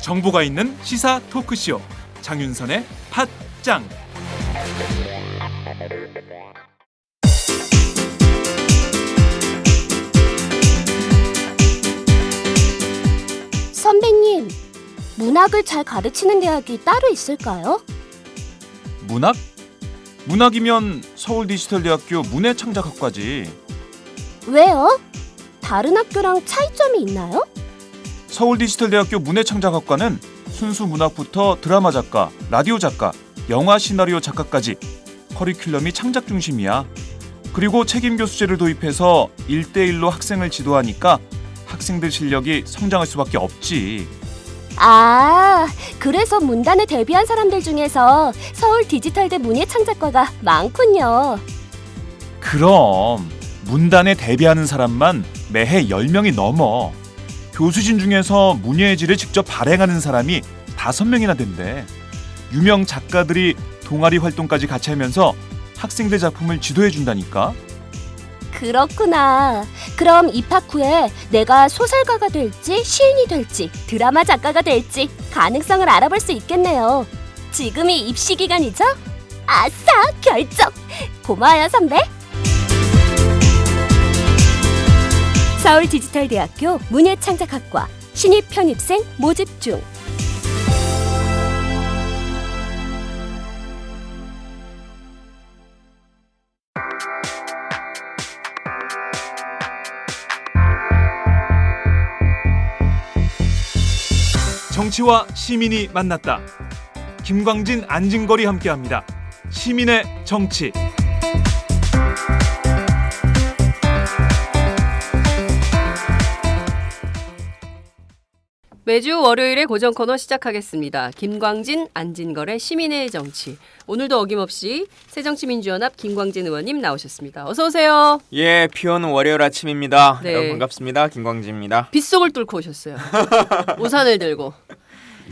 정보가 있는 시사 토크쇼 장윤선의 팟짱. 선배님, 문학을 잘 가르치는 대학이 따로 있을까요? 문학? 문학이면 서울디지털대학교 문해창작학과지. 왜요? 다른 학교랑 차이점이 있나요? 서울디지털대학교 문해창작학과는 순수 문학부터 드라마 작가, 라디오 작가, 영화 시나리오 작가까지 커리큘럼이 창작 중심이야. 그리고 책임 교수제를 도입해서 1대1로 학생을 지도하니까 학생들 실력이 성장할 수밖에 없지. 아, 그래서 문단에 데뷔한 사람들 중에서 서울 디지털대 문예창작과가 많군요. 그럼 문단에 데뷔하는 사람만 매해 10명이 넘어. 교수진 중에서 문예의 질을 직접 발행하는 사람이 5명이나 된대. 유명 작가들이 동아리 활동까지 같이 하면서 학생들 작품을 지도해준다니까. 그렇구나. 그럼 입학 후에 내가 소설가가 될지 시인이 될지 드라마 작가가 될지 가능성을 알아볼 수 있겠네요. 지금이 입시 기간이죠? 아싸, 결정! 고마워요, 선배. 서울디지털대학교 문예창작학과 신입 편입생 모집 중. 정치와 시민이 만났다. 김광진, 안진걸이 함께합니다. 시민의 정치. 매주 월요일에 고정 코너 시작하겠습니다. 김광진, 안진걸의 시민의 정치. 오늘도 어김없이 새정치민주연합 김광진 의원님 나오셨습니다. 어서 오세요. 예, 비오는 월요일 아침입니다. 네. 여러분 반갑습니다. 김광진입니다. 빗속을 뚫고 오셨어요. 우산을 들고.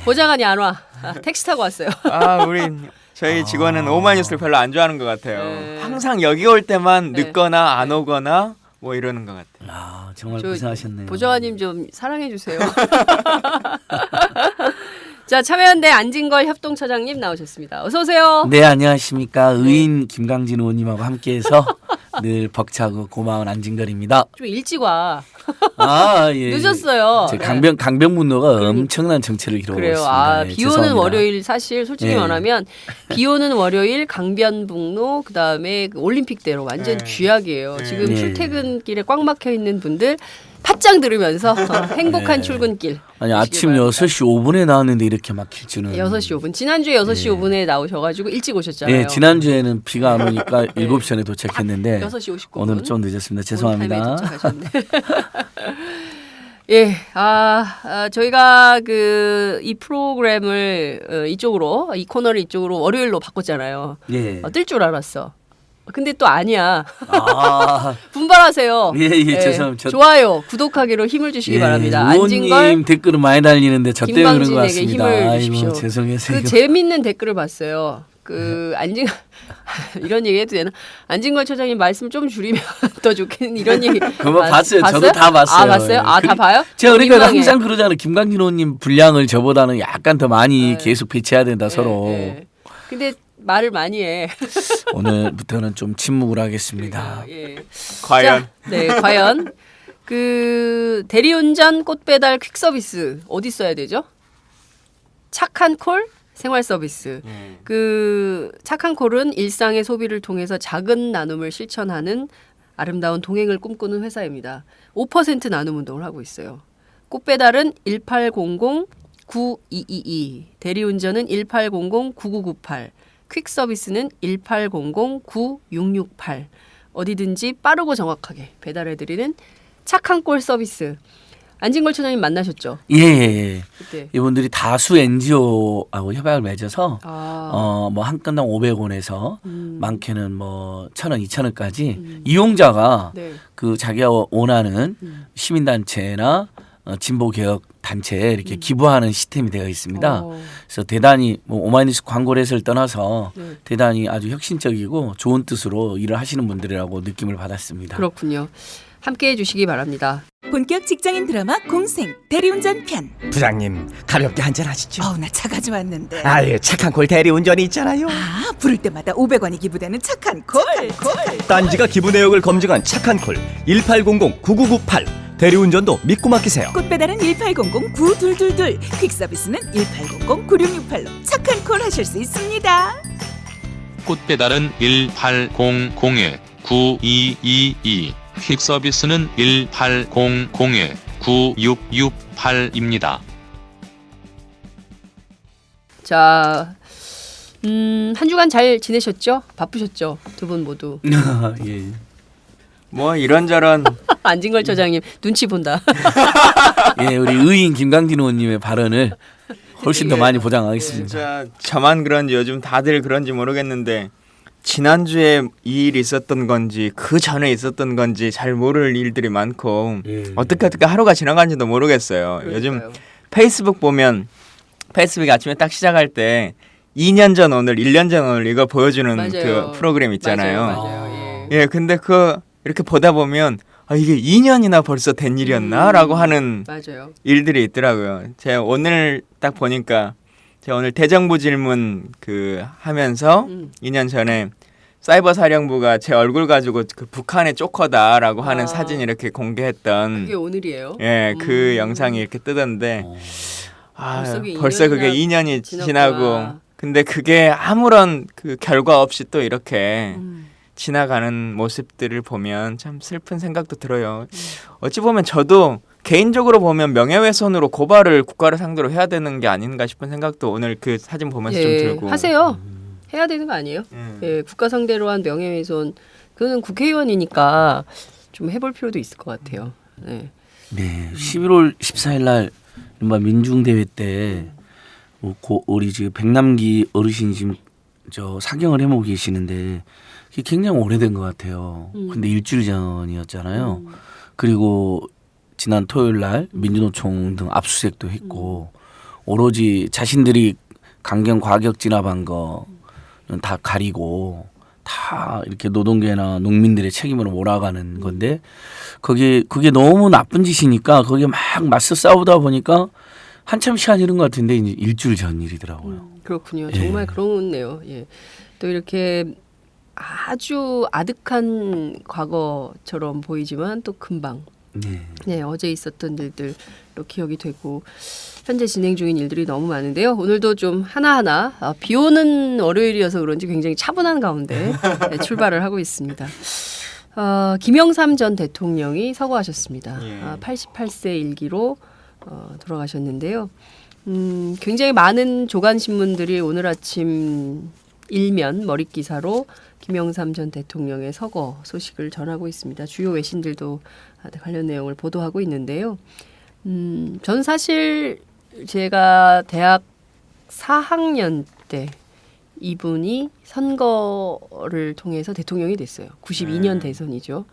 보좌관이 안 와. 택시 타고 왔어요. 저희 직원은 오마이뉴스를 별로 안 좋아하는 것 같아요. 네. 항상 여기 올 때만 네. 늦거나 안 오거나 뭐 이러는 것 같아요. 아, 정말 고생하셨네요. 보좌관님 좀 사랑해 주세요. 자, 참여연대 안진걸 협동처장님 나오셨습니다. 어서 오세요. 네, 안녕하십니까. 의인 김광진 의원님하고 함께해서 늘 벅차고 고마운 안진걸입니다. 좀 일찍 와. 아, 예. 늦었어요. 제 강변북로가 엄청난 정체를 이루고 그래요. 있습니다. 비 오는 죄송합니다. 월요일 사실 솔직히 네. 말하면 비 오는 월요일 강변북로 그다음에 그 올림픽대로 완전 네. 쥐약이에요. 네. 지금 네. 출퇴근길에 꽉 막혀 있는 분들 팟짱 들으면서 행복한 네. 출근길. 아니, 아침 바랍니다. 6시 5분에 나왔는데 이렇게 막힐 줄은. 6시 5분. 지난주에 6시 네. 5분에 나오셔가지고 일찍 오셨잖아요. 네, 지난주에는 비가 안 오니까 7시 전에 도착했는데 6시 59분. 오늘은 좀 늦었습니다. 타임에 죄송합니다. 도착하셨네. 예, 저희가 이 프로그램을 이쪽으로, 이 코너를 이쪽으로 월요일로 바꿨잖아요. 예. 뜰 줄 알았어. 근데 또 아니야. 아, 분발하세요. 예, 죄송합니다. 좋아요, 구독하기로 힘을 주시기 바랍니다. 안진걸, 의원님 댓글은 많이 달리는데 저 때문에 그런 것 김광진에게 같습니다. 힘을 주십시오. 아이고, 죄송해요. 그 재밌는 댓글을 봤어요. 안진걸 이런 얘기 해도 되나? 안진걸 처장님 말씀 좀 줄이면 더 좋겠는 이런 얘기. 그거 봤어요. 저도 다 봤어요. 아, 봤어요? 아, 다 봐요? 제가 그러니까 민망해. 항상 그러잖아요. 김광진 의원님 분량을 저보다는 약간 더 많이 네. 계속 배치해야 된다 서로. 예. 근데 말을 많이 해. 오늘부터는 좀 침묵을 하겠습니다. 예. 과연 자, 네, 과연 대리운전 꽃배달 퀵 서비스 어디 써야 되죠? 착한 콜 생활 서비스. 착한 콜은 일상의 소비를 통해서 작은 나눔을 실천하는 아름다운 동행을 꿈꾸는 회사입니다. 5% 나눔 운동을 하고 있어요. 꽃배달은 1800-9222, 대리운전은 1800-9998, 퀵 서비스는 1800-9668. 어디든지 빠르고 정확하게 배달해드리는 착한 꼴 서비스. 안진걸 처장님 만나셨죠? 예. 그때. 이분들이 다수 NGO하고 협약을 맺어서 아. 한 건당 500원에서 많게는 뭐 1,000원, 2,000원까지 이용자가 네. 그 자기가 원하는 시민단체나 진보개혁 단체에 이렇게 기부하는 시스템이 되어 있습니다. 어. 그래서 대단히 뭐 오마이뉴스 광고렛을 떠나서 네. 대단히 아주 혁신적이고 좋은 뜻으로 일을 하시는 분들이라고 느낌을 받았습니다. 그렇군요. 함께해 주시기 바랍니다. 본격 직장인 드라마 공생 대리운전 편. 부장님 가볍게 한잔 하시죠. 나 차 가져왔는데. 아유 착한 콜 대리운전이 있잖아요. 부를 때마다 500원이 기부되는 착한 콜. 딴지가 기부 내역을 검증한 착한 콜 1800-9998 대리운전도 믿고 맡기세요. 꽃 배달은 1800-9222. 퀵 서비스는 1800-9668로 착한 콜 하실 수 있습니다. 꽃 배달은 1800-9222. 퀵 서비스는 1800-9668입니다. 자, 한 주간 잘 지내셨죠? 바쁘셨죠? 두 분 모두. 예. 뭐 이런저런 안진걸 처장님 눈치 본다. 예, 우리 의인 김강진 의원님의 발언을 훨씬 더 많이 보장하겠습니다. 진짜 저만 그런지 요즘 다들 그런지 모르겠는데 지난주에 이 일이 있었던 건지 그 전에 있었던 건지 잘 모를 일들이 많고 어떻게 하루가 지나간지도 모르겠어요. 요즘 페이스북 보면 페이스북이 아침에 딱 시작할 때 2년 전 오늘, 1년 전 오늘 이거 보여주는 맞아요. 그 프로그램 있잖아요. 맞아요. 예. 예, 근데 그 이렇게 보다 보면 이게 2년이나 벌써 된 일이었나라고 하는 맞아요. 일들이 있더라고요. 제가 오늘 딱 보니까 제가 오늘 대정부 질문 그 하면서 2년 전에 사이버 사령부가 제 얼굴 가지고 그 북한의 쪼커다라고 하는 사진 이렇게 공개했던 그게 오늘이에요. 예, 그 영상이 이렇게 뜨던데 벌써 그게 2년이 지났구나. 지나고 근데 그게 아무런 그 결과 없이 또 이렇게 지나가는 모습들을 보면 참 슬픈 생각도 들어요. 어찌 보면 저도 개인적으로 보면 명예훼손으로 고발을 국가를 상대로 해야 되는 게 아닌가 싶은 생각도 오늘 그 사진 보면서 좀 들고. 하세요. 해야 되는 거 아니에요? 예, 국가 상대로 한 명예훼손 그거는 국회의원이니까 좀 해볼 필요도 있을 것 같아요. 네. 네, 11월 14일 날 민중대회 때 우리 지금 백남기 어르신이 지금 저 사경을 해보고 계시는데 그게 굉장히 오래된 것 같아요. 근데 일주일 전이었잖아요. 그리고 지난 토요일 날 민주노총 등 압수수색도 했고 오로지 자신들이 강경 과격 진압한 거는 다 가리고 다 이렇게 노동계나 농민들의 책임으로 몰아가는 건데 그게 너무 나쁜 짓이니까 거기에 막 맞서 싸우다 보니까 한참 시간 이른 것 같은데 이제 일주일 전 일이더라고요. 그렇군요. 예. 정말 그렇네요. 예. 또 이렇게 아주 아득한 과거처럼 보이지만 또 금방 네, 어제 있었던 일들로 기억이 되고 현재 진행 중인 일들이 너무 많은데요. 오늘도 좀 하나하나 비 오는 월요일이어서 그런지 굉장히 차분한 가운데 네, 출발을 하고 있습니다. 김영삼 전 대통령이 서거하셨습니다. 88세 일기로 돌아가셨는데요. 굉장히 많은 조간신문들이 오늘 아침 일면 머릿 기사로 김영삼 전 대통령의 서거 소식을 전하고 있습니다. 주요 외신들도 관련 내용을 보도하고 있는데요. 저는 사실 제가 대학 4학년 때 이분이 선거를 통해서 대통령이 됐어요. 92년 대선이죠.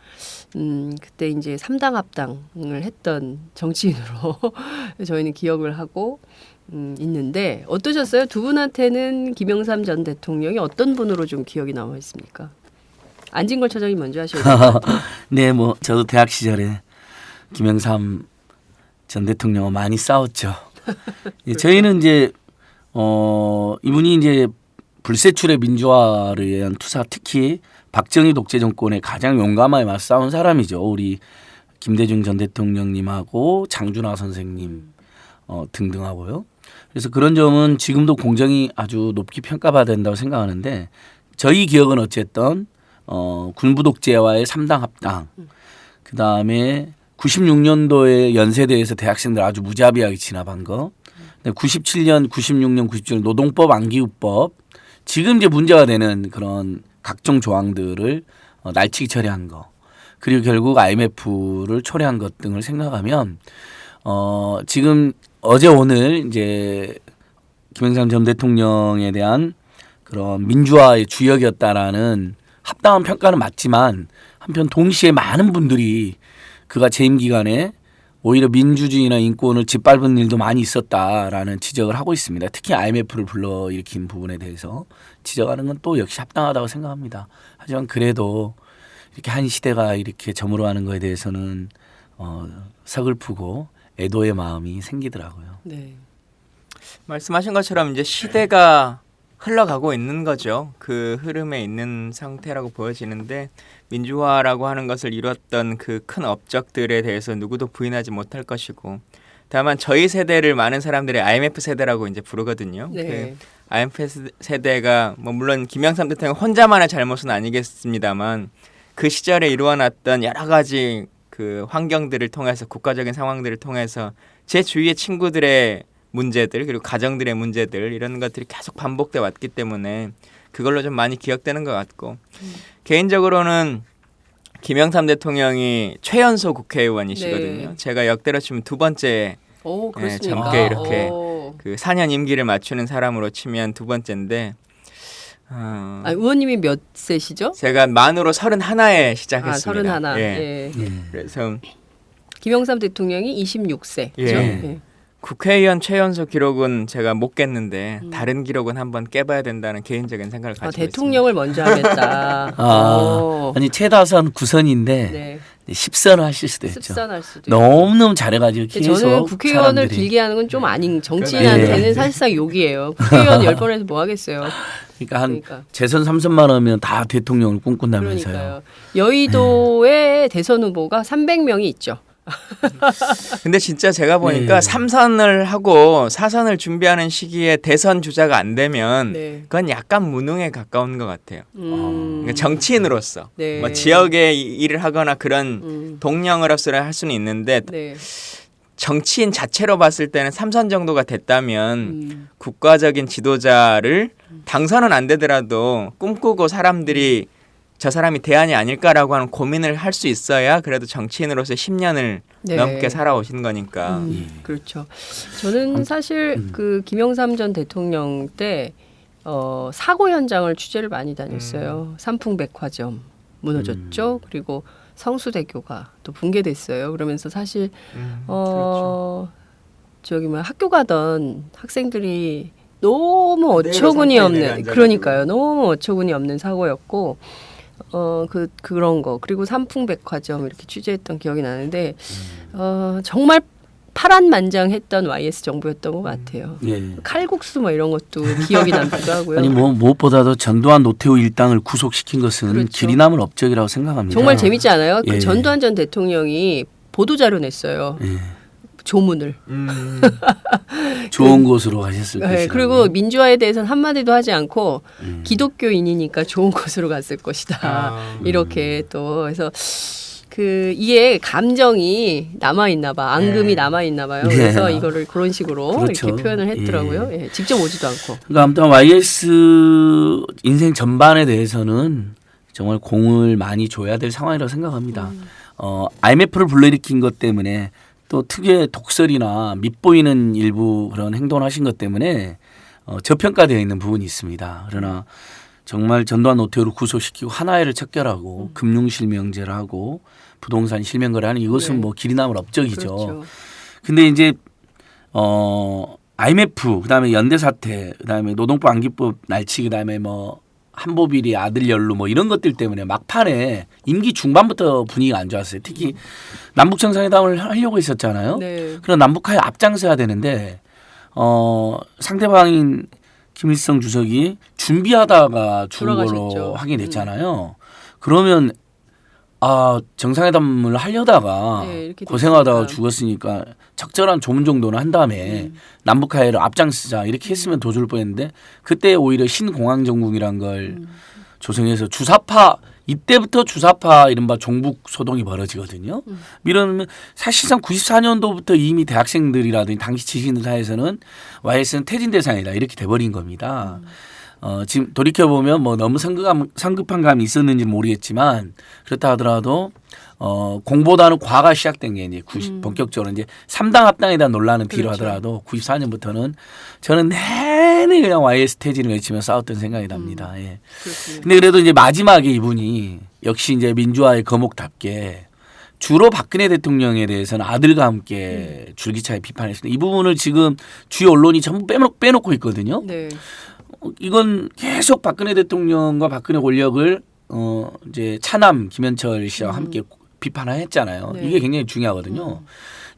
그때 이제 3당 합당을 했던 정치인으로 저희는 기억을 하고 있는데 어떠셨어요? 두 분한테는 김영삼 전 대통령이 어떤 분으로 좀 기억이 남아 있습니까? 안진걸 처장이 먼저 하셔야 돼요. 네, 뭐 저도 대학 시절에 김영삼 전 대통령과 많이 싸웠죠. 저희는 이제 이분이 이제 불세출의 민주화를 위한 투사, 특히 박정희 독재 정권에 가장 용감하게 맞싸운 사람이죠. 우리 김대중 전 대통령님하고 장준하 선생님 등등하고요. 그래서 그런 점은 지금도 공정이 아주 높게 평가받아야 된다고 생각하는데 저희 기억은 어쨌든 군부 독재와의 3당 합당, 그 다음에 96년도에 연세대에서 대학생들 아주 무자비하게 진압한 거, 97년, 96년, 97년 노동법, 안기후법, 지금 이제 문제가 되는 그런 각종 조항들을 날치기 처리한 거, 그리고 결국 IMF를 초래한 것 등을 생각하면 지금 어제 오늘 이제 김영삼 전 대통령에 대한 그런 민주화의 주역이었다라는 합당한 평가는 맞지만 한편 동시에 많은 분들이 그가 재임 기간에 오히려 민주주의나 인권을 짓밟은 일도 많이 있었다라는 지적을 하고 있습니다. 특히 IMF를 불러일으킨 부분에 대해서 지적하는 건 또 역시 합당하다고 생각합니다. 하지만 그래도 이렇게 한 시대가 이렇게 저물어가는 거에 대해서는 서글프고 애도의 마음이 생기더라고요. 네. 말씀하신 것처럼 이제 시대가 흘러가고 있는 거죠. 그 흐름에 있는 상태라고 보여지는데 민주화라고 하는 것을 이뤘던 그 큰 업적들에 대해서 누구도 부인하지 못할 것이고 다만 저희 세대를 많은 사람들이 IMF 세대라고 이제 부르거든요. 네. 그 IMF 세대가 뭐 물론 김영삼 대통령 혼자만의 잘못은 아니겠습니다만 그 시절에 이루어놨던 여러 가지 그 환경들을 통해서 국가적인 상황들을 통해서 제 주위의 친구들의 문제들 그리고 가정들의 문제들 이런 것들이 계속 반복돼 왔기 때문에 그걸로 좀 많이 기억되는 것 같고 개인적으로는 김영삼 대통령이 최연소 국회의원이시거든요. 네. 제가 역대로 치면 두 번째 오, 그렇습니까? 젊게 이렇게 오. 그 4년 임기를 맞추는 사람으로 치면 두 번째인데 의원님이 몇 세시죠? 제가 만으로 31에 시작했습니다. 31. 예. 예. 그래서 김영삼 대통령이 26세. 예. 그죠? 예. 국회의원 최연소 기록은 제가 못 깼는데 다른 기록은 한번 깨봐야 된다는 개인적인 생각을 가지고 대통령을 먼저 하겠다. 아니 최다선 9선인데 네. 10선을 하실 수도 있죠. 습산할 수도 있고. 너무너무 잘해가지고 계속 저는 국회의원을 사람들이. 길게 하는 건 좀 아닌 정치인한테는 네. 사실상 욕이에요. 국회의원 10번 해서 뭐 하겠어요. 그러니까 한 그러니까. 재선 3선만 하면 다 대통령을 꿈꾼다면서요. 그러니까요. 여의도에 대선 후보가 300명이 있죠. 근데 진짜 제가 보니까 네. 3선을 하고 4선을 준비하는 시기에 대선 주자가 안 되면 네. 그건 약간 무능에 가까운 것 같아요. 그러니까 정치인으로서 네. 뭐 지역에 일을 하거나 그런 음. 동령으로서는 할 수는 있는데 네. 정치인 자체로 봤을 때는 3선 정도가 됐다면 음. 국가적인 지도자를 당선은 안 되더라도 꿈꾸고 사람들이 저 사람이 대안이 아닐까라고 하는 고민을 할 수 있어야 그래도 정치인으로서 10년을 네. 넘게 살아오신 거니까. 그렇죠. 저는 사실 그 김영삼 전 대통령 때 사고 현장을 취재를 많이 다녔어요. 삼풍백화점 무너졌죠. 그리고 성수대교가 또 붕괴됐어요. 그러면서 사실 그렇죠. 저기 뭐 학교 가던 학생들이 너무 어처구니 상태에 없는 내려앉아가지고. 그러니까요. 너무 어처구니 없는 사고였고 그런 거 그리고 삼풍백화점 이렇게 취재했던 기억이 나는데 정말 파란만장했던 YS 정부였던 것 같아요. 예. 칼국수 뭐 이런 것도 기억이 남기도 하고요. 아니 뭐 무엇보다도 전두환 노태우 일당을 구속시킨 것은 그렇죠. 길이 남을 업적이라고 생각합니다. 정말 재밌지 않아요? 그 예. 전두환 전 대통령이 보도자료 냈어요. 예. 조문을. 좋은 곳으로 가셨을 것이라고. 네, 그리고 민주화에 대해서는 한마디도 하지 않고 기독교인이니까 좋은 곳으로 갔을 것이다. 이렇게 또 그래서 이게 감정이 남아 있나 봐. 앙금이 남아 있나 봐요. 네. 그래서 이거를 그런 식으로 그렇죠. 이렇게 표현을 했더라고요. 예, 직접 오지도 않고. 그러니까 아무튼 YS 인생 전반에 대해서는 정말 공을 많이 줘야 될 상황이라고 생각합니다. IMF를 불러일으킨 것 때문에 또 특유의 독설이나 밉보이는 일부 그런 행동을 하신 것 때문에 저평가되어 있는 부분이 있습니다. 그러나 정말 전두환 노태우를 구속시키고 하나회를 척결하고 금융실명제를 하고 부동산 실명거래하는 이것은 네. 뭐 길이 남을 업적이죠. 그렇죠. 근데 이제 IMF 그다음에 연대 사태 그다음에 노동법 안기법 날치기 그다음에 뭐 한보비리 아들 연루 뭐 이런 것들 때문에 막판에 임기 중반부터 분위기가 안 좋았어요. 특히 남북 정상회담을 하려고 했었잖아요. 네. 그럼 남북화에 앞장서야 되는데 상대방인 김일성 주석이 준비하다가 죽은 걸로 돌아가셨죠. 확인됐잖아요. 그러면 정상회담을 하려다가 네, 이렇게 고생하다가 됐으니까. 죽었으니까 적절한 조문 정도는 한 다음에 남북화해를 앞장서자 이렇게 했으면 더 좋을 뻔했는데 그때 오히려 신공황정국이란 걸 조성해서 주사파 이때부터 주사파 이른바 종북 소동이 벌어지거든요. 이러면 사실상 94년도부터 이미 대학생들이라든지 당시 지식인 사이에서는 YS는 퇴진 대상이다 이렇게 돼버린 겁니다. 지금 돌이켜보면 뭐 너무 성급한 감이 있었는지 모르겠지만 그렇다 하더라도 공보다는 과가 시작된 게 이제 본격적으로 이제 3당 합당에 대한 논란은 뒤로 그렇죠. 하더라도 94년부터는 저는 내내 그냥 YS 퇴진을 외치며 싸웠던 생각이 납니다. 예. 그렇군요. 근데 그래도 이제 마지막에 이분이 역시 이제 민주화의 거목답게 주로 박근혜 대통령에 대해서는 아들과 함께 줄기차게 비판했습니다. 이 부분을 지금 주요 언론이 전부 빼놓고 있거든요. 네. 이건 계속 박근혜 대통령과 박근혜 권력을 이제 차남 김현철 씨와 함께 비판을 했잖아요. 네. 이게 굉장히 중요하거든요.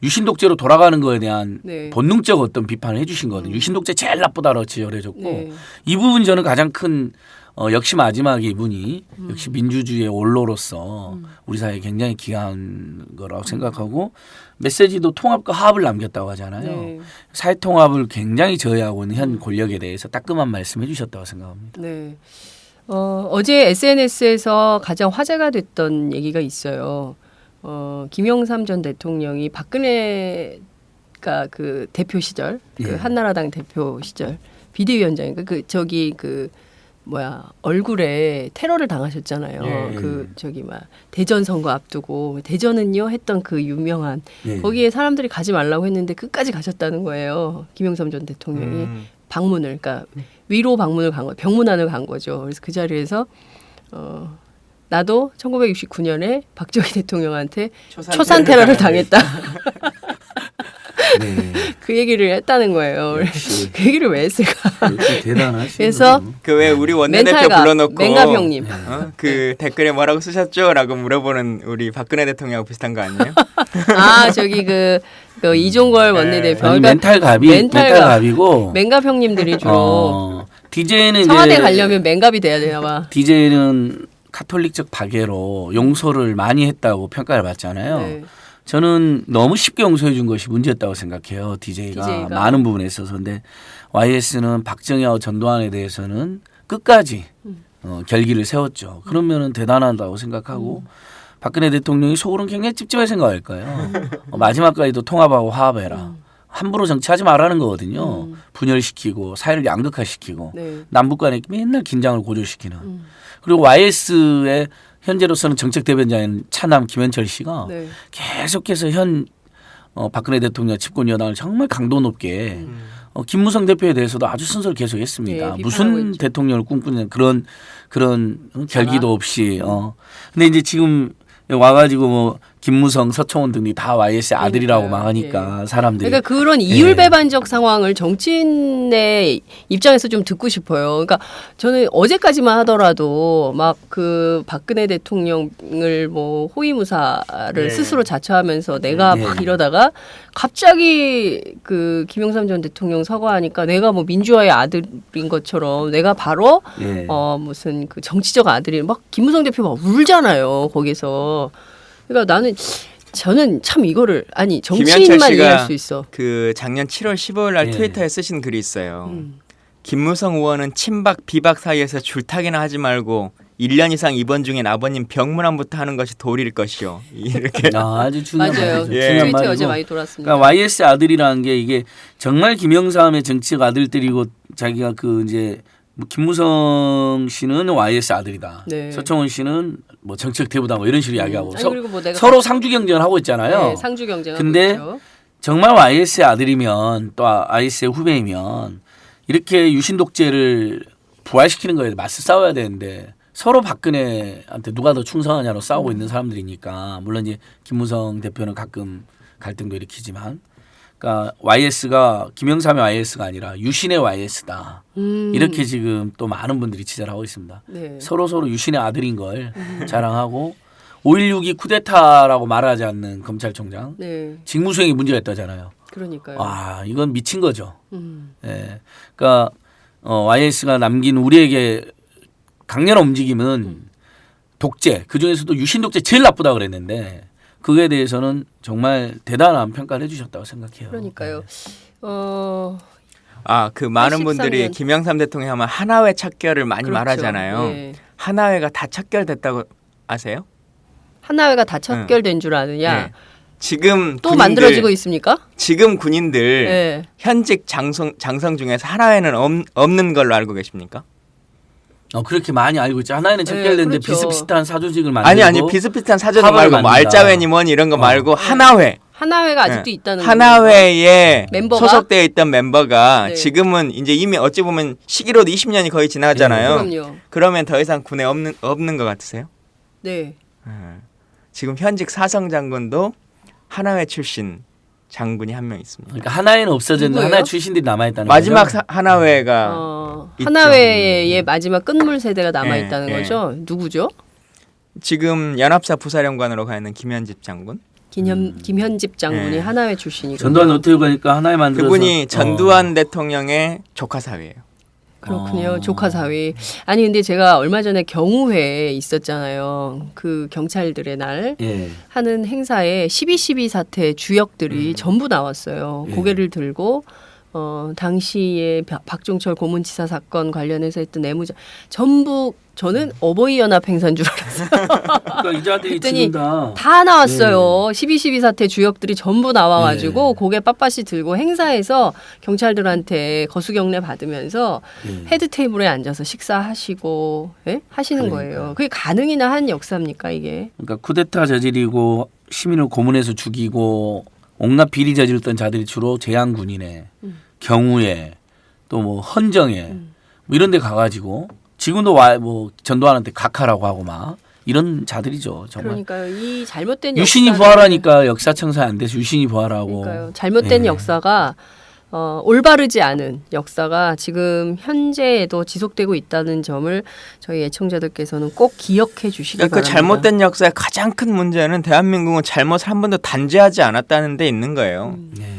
유신 독재로 돌아가는 거에 대한 네. 본능적 어떤 비판을 해주신 거거든요. 유신 독재 제일 나쁘다라고 지적해줬고 네. 이 부분이 저는 가장 큰 역시 마지막에 이분이 역시 민주주의의 원로로서 우리 사회에 굉장히 귀한 거라고 생각하고 메시지도 통합과 화합을 남겼다고 하잖아요. 네. 사회 통합을 굉장히 저해하고 있는 현 권력에 대해서 따끔한 말씀해 주셨다고 생각합니다. 네. 어제 SNS에서 가장 화제가 됐던 얘기가 있어요. 김영삼 전 대통령이 박근혜가 그 대표 시절, 그 예. 한나라당 대표 시절 비대위원장인가 얼굴에 테러를 당하셨잖아요. 예. 대전 선거 앞두고 대전은요 했던 그 유명한 예. 거기에 사람들이 가지 말라고 했는데 끝까지 가셨다는 거예요. 김영삼 전 대통령이 방문을, 그러니까 위로 방문을 간 거예요. 병문안을 간 거죠. 그래서 그 자리에서 나도 1969년에 박정희 대통령한테 초산 테러를 당했다. 네. 그 얘기를 했다는 거예요. 역시. 그 얘기를 왜 했을까? 역시 대단하시네요. 그래서 그 왜 우리 원내대표 멘탈가 불러놓고 맹가병님. 그 댓글에 뭐라고 쓰셨죠?라고 물어보는 우리 박근혜 대통령하고 비슷한 거 아니에요? 그 이종걸 원내대표. 아니, 그러니까 멘탈갑이고 맹갑형님들이 주로 DJ는 청와대 이제 가려면 맹갑이 돼야 되나 봐. DJ는 카톨릭적 박애로 용서를 많이 했다고 평가를 받잖아요. 네. 저는 너무 쉽게 용서해 준 것이 문제였다고 생각해요. DJ가 많은 부분에 있어서. 근데 YS는 박정희와 전두환에 대해서는 끝까지 결기를 세웠죠. 그러면은 대단하다고 생각하고 박근혜 대통령이 속으로는 굉장히 찝찝하게 생각할 거예요. 마지막까지도 통합하고 화합해라. 함부로 정치하지 말라는 거거든요. 분열시키고 사회를 양극화시키고 네. 남북 간에 맨날 긴장을 고조시키는. 그리고 YS의 현재로서는 정책 대변자인 차남 김현철 씨가 네. 계속해서 현 박근혜 대통령 집권 여당을 정말 강도 높게 김무성 대표에 대해서도 아주 순서를 계속했습니다. 네, 무슨 있죠. 대통령을 꿈꾸는 그런 결기도 없이. 근데 이제 지금 와가지고 뭐 김무성, 서청원 등이 다 YS의 아들이라고 막 하니까 사람들이. 그러니까 그런 이율배반적 상황을 정치인의 입장에서 좀 듣고 싶어요. 그러니까 저는 어제까지만 하더라도 막 그 박근혜 대통령을 뭐 호위무사를 스스로 자처하면서 내가 막 이러다가 갑자기 그 김영삼 전 대통령 서거하니까 내가 뭐 민주화의 아들인 것처럼 내가 바로 무슨 그 정치적 아들이 막 김무성 대표 막 울잖아요. 거기서. 그러니까 저는 참 이거를 정치인만 이해할 수 있어. 그 작년 7월 15일 날 예. 트위터에 쓰신 글이 있어요. 김무성 의원은 친박 비박 사이에서 줄타기나 하지 말고 1년 이상 입원 중인 아버님 병문안부터 하는 것이 도리일 것이요. 이렇게. 아주 중요한 맞아요. 말이죠. 예. 중요한 트위터에 말이고. 어제 많이 돌았습니다. 그러니까 YS 아들이라는 게 이게 정말 김영삼의 정치적 아들들이고 자기가 그 이제 뭐 김무성 씨는 YS 아들이다. 네. 서청원 씨는 뭐 정책 대부다 뭐 이런 식으로 이야기하고 그리고 뭐 내가 서로 상주 경쟁을 하고 있잖아요. 네, 상주 경쟁하고 근데 있죠. 정말 YS의 아들이면 또 YS의 후배이면 이렇게 유신 독재를 부활시키는 거에 맞서 싸워야 되는데 서로 박근혜한테 누가 더 충성하냐로 싸우고 있는 사람들이니까 물론 이제 김무성 대표는 가끔 갈등도 일으키지만 그러니까 YS가 김영삼의 YS가 아니라 유신의 YS다. 이렇게 지금 또 많은 분들이 지적을 하고 있습니다. 네. 서로 유신의 아들인 걸 자랑하고 5.16이 쿠데타라고 말하지 않는 검찰총장 네. 직무수행이 문제가 있다잖아요. 그러니까요. 와 이건 미친 거죠. 예. 그러니까 YS가 남긴 우리에게 강렬한 움직임은 독재 그 중에서도 유신 독재 제일 나쁘다 그랬는데 그거에 대해서는 정말 대단한 평가를 해주셨다고 생각해요. 그러니까요. 그 많은 83년. 분들이 김영삼 대통령 하면 하나회 척결을 많이 그렇죠. 말하잖아요. 예. 하나회가 다 척결됐다고 아세요? 하나회가 다 척결된 줄 아느냐? 네. 지금 또 군인들, 만들어지고 있습니까? 지금 군인들 네. 현직 장성 중에서 하나회는 없는 걸로 알고 계십니까? 그렇게 많이 알고 있죠. 하나에는 척결됐는데 그렇죠. 비슷비슷한 사조직을 만들고 아니 비슷비슷한 사조직 합을 말고 뭐 만든다. 알짜회니 뭐니 이런 거 말고 하나회. 하나회가 아직도 있다는 하나회에 멤버가? 소속되어 있던 멤버가 네. 지금은 이제 이미 어찌 보면 시기로도 20년이 거의 지나잖아요. 그럼요. 그러면 더 이상 군에 없는 것 같으세요? 네. 지금 현직 사성 장군도 하나회 출신 장군이 한 명 있습니다. 그러니까 하나회는 없어졌는데 누구예요? 하나회 출신들이 남아있다는 마지막 거죠? 하나회가 있죠. 하나회의 마지막 끝물 세대가 남아 네, 있다는 네. 거죠. 누구죠? 지금 연합사 부사령관으로 가 있는 김현집 장군. 김현집 장군이 네. 하나회 출신이고. 전두환 노태우 가니까 하나회 만들어서 그분이 전두환 대통령의 조카 사위예요. 그렇군요. 조카 사위. 아니 근데 제가 얼마 전에 경우회에 있었잖아요. 그 경찰들의 날 예. 하는 행사에 12.12 사태 주역들이 전부 나왔어요. 예. 고개를 들고 당시에 박종철 고문치사 사건 관련해서 했던 내무자 전부 저는 어버이 연합 행사인 줄 알았어요. 그러니까 이자들이 그랬더니 지금 다 다 나왔어요. 12.12 사태 주역들이 전부 나와가지고 고개 빳빳이 들고 행사에서 경찰들한테 거수경례 받으면서 헤드 테이블에 앉아서 식사하시고 하시는 거예요. 그게 가능이나 한 역사입니까 이게? 그러니까 쿠데타 저지르고 시민을 고문해서 죽이고 온갖 비리 저질렀던 자들이 주로 재향군이네, 경우에 또 뭐 헌정에 뭐 이런 데 가가지고 지금도 뭐 전두환한테 각하라고 하고 막 이런 자들이죠. 정말. 그러니까요. 이 잘못된 유신이 역사는- 부활하니까 역사 청산 안 돼서 유신이 부활하고. 그러니까요. 잘못된 네. 역사가 올바르지 않은 역사가 지금 현재에도 지속되고 있다는 점을 저희 애청자들께서는 꼭 기억해 주시기 그러니까 그 바랍니다. 잘못된 역사의 가장 큰 문제는 대한민국은 잘못을 한 번도 단죄하지 않았다는 데 있는 거예요.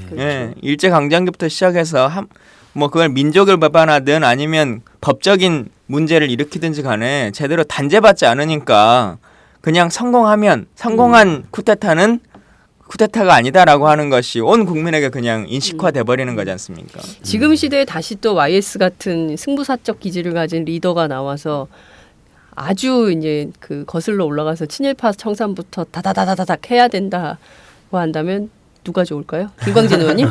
그렇죠. 예, 일제 강점기부터 시작해서 뭐 그걸 민족을 배반하든 아니면 법적인 문제를 일으키든지 간에 제대로 단죄받지 않으니까 그냥 성공한 쿠데타는 쿠데타가 아니다라고 하는 것이 온 국민에게 그냥 인식화돼 버리는 거지 않습니까? 지금 시대에 다시 또 YS 같은 승부사적 기질을 가진 리더가 나와서 아주 이제 그 거슬러 올라가서 친일파 청산부터 다다다다닥 해야 된다고 한다면 누가 좋을까요? 김광진 의원님?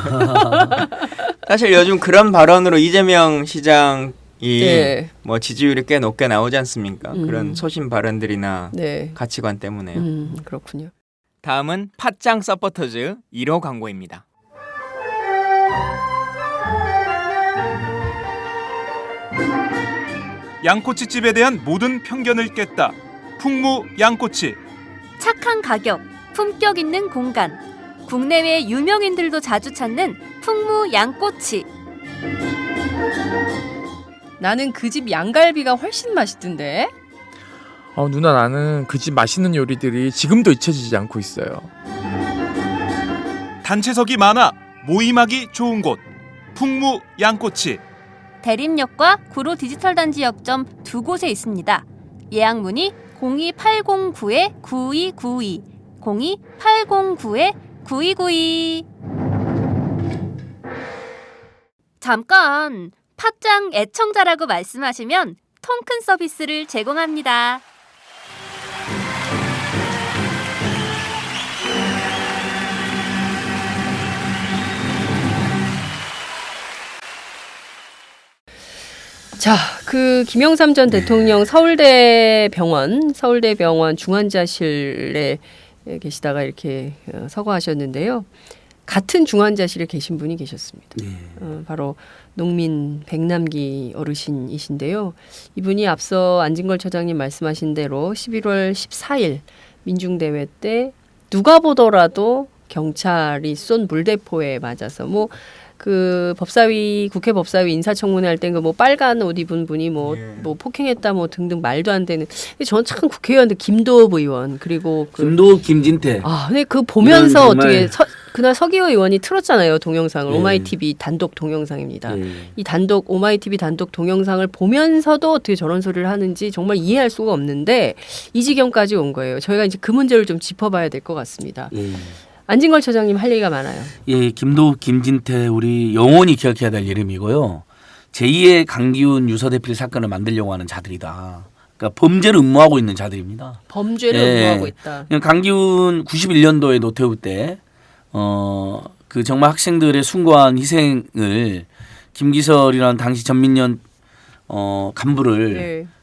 사실 요즘 그런 발언으로 이재명 시장이 네. 뭐 지지율이 꽤 높게 나오지 않습니까? 그런 소신 발언들이나 네. 가치관 때문에요. 그렇군요. 다음은 팟짱 서포터즈 1호 광고입니다. 양꼬치집에 대한 모든 편견을 깼다. 풍무 양꼬치. 착한 가격, 품격 있는 공간. 국내외 유명인들도 자주 찾는 풍무 양꼬치. 나는 그 집 양갈비가 훨씬 맛있던데. 누나 나는 그 집 맛있는 요리들이 지금도 잊혀지지 않고 있어요. 단체석이 많아 모임하기 좋은 곳. 풍무 양꼬치. 대림역과 구로 디지털 단지 역점 두 곳에 있습니다. 예약 문의 02809-9292, 02809-9292. 잠깐, 팟짱 애청자라고 말씀하시면 통큰 서비스를 제공합니다. 자, 그 김영삼 전 대통령 서울대병원 중환자실에 계시다가 이렇게 서거하셨는데요. 같은 중환자실에 계신 분이 계셨습니다. 바로 농민 백남기 어르신이신데요. 이분이 앞서 안진걸 처장님 말씀하신 대로 11월 14일 민중대회 때 누가 보더라도 경찰이 쏜 물대포에 맞아서 그 법사위 국회 법사위 인사청문회 할 때 그 뭐 빨간 옷 입은 분이 뭐 폭행했다 뭐 등등 말도 안 되는. 근데 저는 참 국회의원들 김도읍 의원 그리고 김도읍 김진태. 근데 그 보면서 이건 정말- 어떻게 그날 서기호 의원이 틀었잖아요 동영상을. 네. 오마이TV 단독 동영상입니다. 네. 이 오마이TV 단독 동영상을 보면서도 어떻게 저런 소리를 하는지 정말 이해할 수가 없는데 이 지경까지 온 거예요. 저희가 이제 그 문제를 좀 짚어봐야 될 것 같습니다. 안진걸 처장님 할 얘기가 많아요. 예, 김도읍 김진태 우리 영원히 기억해야 될 이름이고요. 제2의 강기훈 유서대필 사건을 만들려고 하는 자들이다. 그러니까 범죄를 음모하고 있는 자들입니다. 범죄를 예. 음모하고 있다. 그냥 강기훈 91년도에 노태우 때 그 정말 학생들의 숭고한 희생을 김기설이라는 당시 전민련